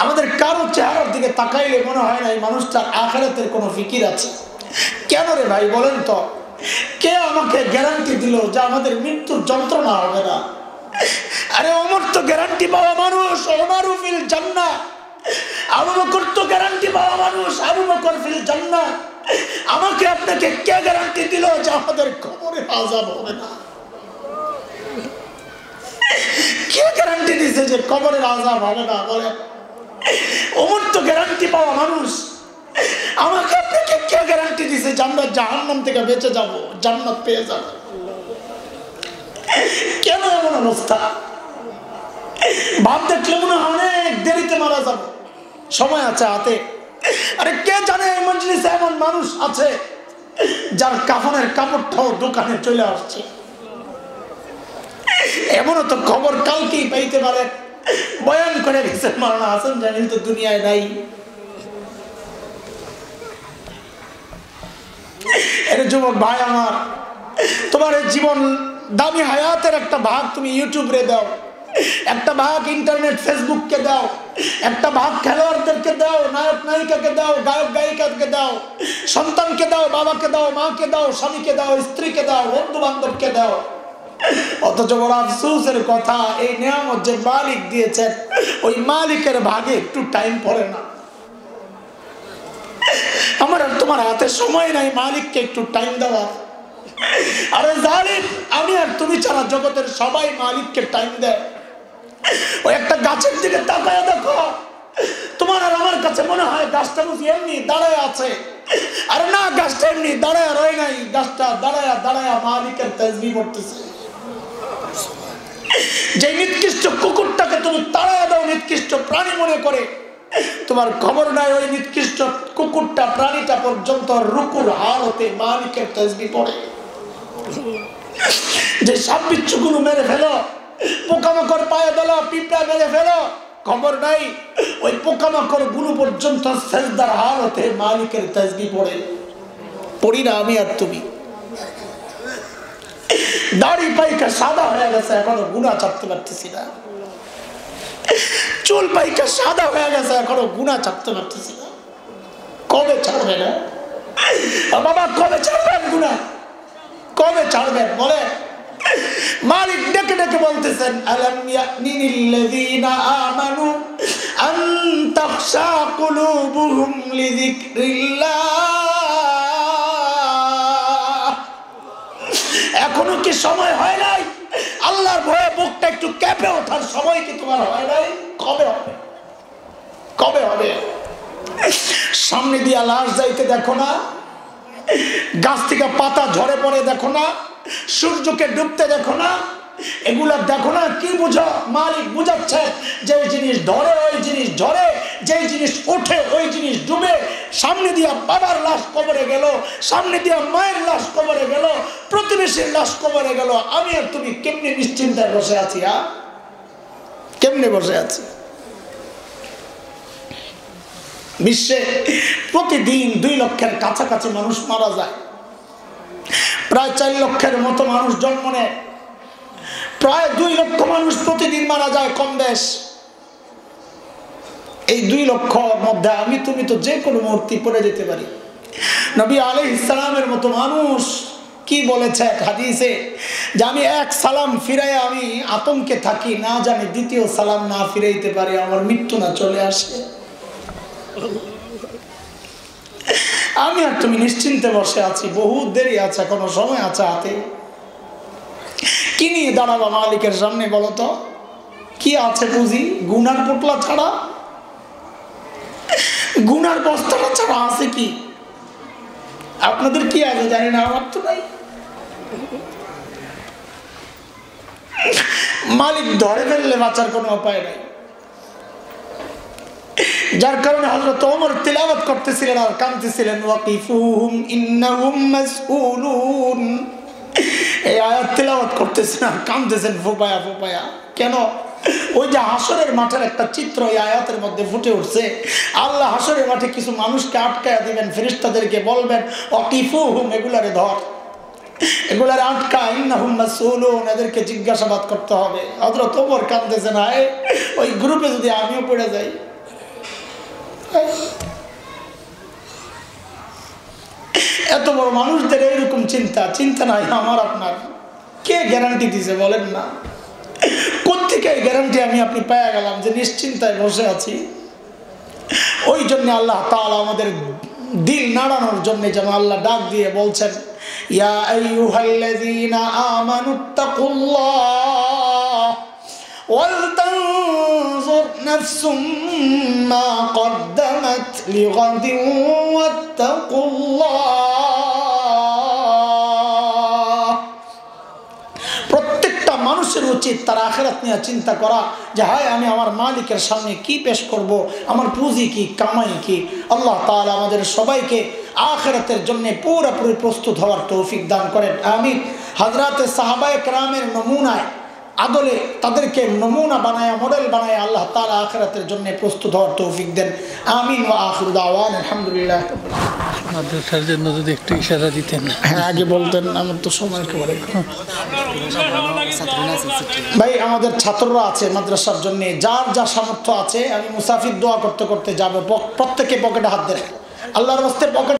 Speaker 1: আমাদের কারো চেহারার দিকে তাকাইলে মনে হয় না এই মানুষটার আখিরাতের কোনো ফিকির আছে। কেন রে ভাই বলেন তো? কে আমাকে গ্যারান্টি দিল যে আমাদের মৃত্যুর যন্ত্রণা হবে না? আরে ওমর তো গ্যারান্টি পাওয়া মানুষ, ওমর ফিল জান্নাহ। আবু বকর তো গ্যারান্টি পাওয়া মানুষ, আবু বকর ফিল জান্নাহ। আমাকে আপনাকে কে গ্যারান্টি দিল যে আমাদের কবরে আযাব হবে না? কে গ্যারান্টি দিছে যে কবরের আযাব হবে না? বলে ওমর তো গ্যারান্টি পাওয়া মানুষ, আমাকে আপনাকে কে গ্যারান্টি দিছে যে আমরা জাহান্নাম থেকে বেঁচে যাব, জান্নাত পেয়ে যাব? কেন এমন অবস্থা? ভাব দেখলে মনে হয় অনেক দেরিতে মারা যাব, সময় আছে হাতে। আরে কে জানে এই মজলিসে এমন মানুষ আছে যার কাফনের কাপড়টাও দোকানে চলে আসছে। এমনও তো খবর কালকেই পাইতে পারে, বয়ান করে গেছে মাওলানা হাসান জামিল তো দুনিয়ায় নাই। এর যুবক ভাই আমার, তোমার এই জীবন দামি হায়াতের একটা ভাগ তুমি ইউটিউবে দাও, একটা ভাগ ইন্টারনেট ফেসবুককে দাও, একটা ভাগ খেলোয়াড়দেরকে দাও, নায়ক নায়িকাকে দাও, গায়ক গায়িকাকে দাও, সন্তানকে দাও, বাবাকে দাও, মাকে দাও, স্বামীকে দাও, স্ত্রীকে দাও, বন্ধু বান্ধবকে দাও। অথচ বড় আফসোসের কথা, এই নিয়ামত যে মালিক দিয়েছেন ওই মালিকের ভাগে একটু টাইম পড়ে না। আমার আর তোমার হাতে সময় নাই মালিককে একটু টাইম দেওয়ার। আরে জালিম, আমি আর তুমি ছাড়া জগতের সবাই মালিককে টাইম দেয়। ওই একটা গাছের দিকে তাকায় দেখো, তোমার আর আমার কাছে মনে হয় গাছটা বুঝি এমনি দাঁড়ায় আছে। আরে না, গাছটা এমনি দাঁড়ায় রয় নাই, গাছটা দাঁড়ায় দাঁড়ায় মালিকের তাসবিহ পড়তেছে। যে নিকৃষ্ট কুকুরটাকে তুমি তাড়ায় দাও নিকৃষ্ট প্রাণী মনে করে, তোমার খবর নাই ওই নিকৃষ্ট কুকুরটা প্রাণীটা পর্যন্ত রুকুর হালতে মালিকের তাসবিহ পড়ে। যে সাপ বিচ্ছুগুলো মেরে ফেলো, পোকামাকড় পায়ে দিলো, পিঁপড়া মেরে ফেলো, খবর নাই ওই পোকামাকড় গুলো পর্যন্ত সেজদার হালতে মালিকের তাসবিহ পড়ে। পড়ি না আমি আর তুমি? দাড়ি পাইকা সাদা হয়ে গেছে, এখনো গুনাহ ছাড়তে পারতেছি না। চুল পাইকা সাদা হয়ে গেছে, এখনো গুনাহ ছাড়তে পারতেছি না। কবে ছাড়বে না বাবা? কবে ছাড়বেন গুনাহ? কবে ছাড়বেন বলে? মালিক ডেকে ডেকে বলতেছেন, আলাম ইয়ানিল্লাযীনা আমানু আন তাখশা কুলুবুহুম লিযিকরিল্লাহ। এখনো কি সময় হয় নাই? আল্লাহর ভয়ে বুকটা একটু কেঁপে ওঠার সময় কি তোমার হয় নাই? কবে হবে? কবে হবে? সামনে দিয়া লাশ যাইতে দেখো না? গাছ থেকে পাতা ঝরে পড়ে দেখো না? সূর্যকে ডুবতে দেখো না? এগুলা দেখো না? কি বুঝো? মালিক বুঝাচ্ছে যে জিনিস ধরে ওই জিনিস ঝরে, যে জিনিস ওঠে ওই জিনিস ডুবে। সামনে দিয়া বাবার লাশ কবরে গেল, সামনে দিয়া মায়ের লাশ কবরে গেল, প্রতিবেশীর লাশ কবরে গেল। আমি আর তুমি কেমনে নিশ্চিন্তায় বসে আছি? কেমনে বসে আছি? বিশ্বে প্রতিদিন 2 লক্ষের কাছাকাছি মানুষ মারা যায়, প্রায় 4 লক্ষের মতো মানুষ জন্ম নেয়, প্রায় 2 লক্ষ মানুষ প্রতিদিন মারা যায় কম বেশ। এই 2 লক্ষর মধ্যে আমি তুমি তো যে কোনো মুহূর্তে পড়ে যেতে পারি। নবী আলাইহিস সালামের মতো মানুষ কি বলেছে এক হাদিসে, যে আমি 1 সালাম ফিরাই আমি আতঙ্কে থাকি, না জানি 2য় সালাম না ফিরাইতে পারি আমার মৃত্যু না চলে আসে। আমি আর তুমি নিশ্চিন্তে বসে আছি, বহু দেরি আছে, এখনো সময় আছে হাতে। কি নিয়ে দাঁড়াবা মালিকের সামনে বলো তো? কি আছে বুঝি? গুনার পোটলা ছাড়া, গুনার বস্তাটা ছাড়া আছে কি? আপনাদের কি আছে জানি না, আমার তো নাই। মালিক ধরে ফেললে বাঁচার কোনো উপায় নাই। যার কারণে হযরত ওমর তিলাওয়াত করতেছিলেন আর কাঁদতেছিলেন, ওয়াকিফুহুম ইন্নাহুম মাসউলুন। এই আয়াত তিলাওয়াত করতেছেন আর কাঁদতেছেন ফুপায়া ফুপায়া। কেন? ওই যে হাসরের মাঠের একটা চিত্র এই আয়াতের মধ্যে ফুটে উঠছে। আল্লাহ হাসরের মাঠে কিছু মানুষকে আটকায়া দিবেন, ফেরেশতাদেরকে বলবেন ওয়াকিফুহুম, এগুলারে ধর, এগুলার আটকা, ইন্নাহুম মাসউলুন, এদেরকে জিজ্ঞাসাবাদ করতে হবে। হযরত ওমর কাঁদতেছেন, হায় ওই গ্রুপে যদি আমিও পড়ে যাই। এত বড় মানুষদের এইরকম চিন্তা নাই আমার আপনার। কে গ্যারান্টি দিছে বলেন না? কোত্থেকে এই গ্যারান্টি আমি আপনি পেয়ে গেলাম যে নিশ্চিন্তায় বসে আছি? ওই জন্য আল্লাহ তাআলা আমাদের দিল নাড়ানোর জন্য যেন আল্লাহ ডাক দিয়ে বলছেন, ইয়া আইয়ুহাল্লাযীনা আমানুত্তাকুল্লাহ ওয়াল তানজুর নাফসুম মা কদ্দামাত লিগাদিন ওয়াত্তাকুল্লাহ। প্রত্যেকটা মানুষের উচিত তার আখিরাত নিয়ে চিন্তা করা যে হায় আমি আমার মালিকের সামনে কি পেশ করব, আমার পুঁজি কি, কামাই কি। আল্লাহ তাআলা আমাদের সবাইকে আখিরাতের জন্য পুরোপুরি প্রস্তুত হওয়ার তৌফিক দান করেন, আমিন। হযরতে সাহাবায়ে কেরামের নমুনায় আদলে তাদেরকে নমুনা বানায়, মডেল বানায় আল্লাহ তাআলা আখিরাতের জন্য প্রস্তুত হওয়ার তৌফিক দেন, আমিন। ওয়া আখিরু দাওয়ানা আলহামদুলিল্লাহ।
Speaker 2: মাদ্রাসার জন্য যদি একটু ইশারা দিতেন।
Speaker 1: হ্যাঁ, আগে বলতেন, আমার তো সময় একেবারে। ভাই আমাদের ছাত্ররা আছে মাদ্রাসার জন্য, যার যা সামর্থ্য আছে, আমি মুসাফির দোয়া করতে করতে যাবো, প্রত্যেকে পকেটে হাত দেন, আল্লাহর রাস্তায় পকেট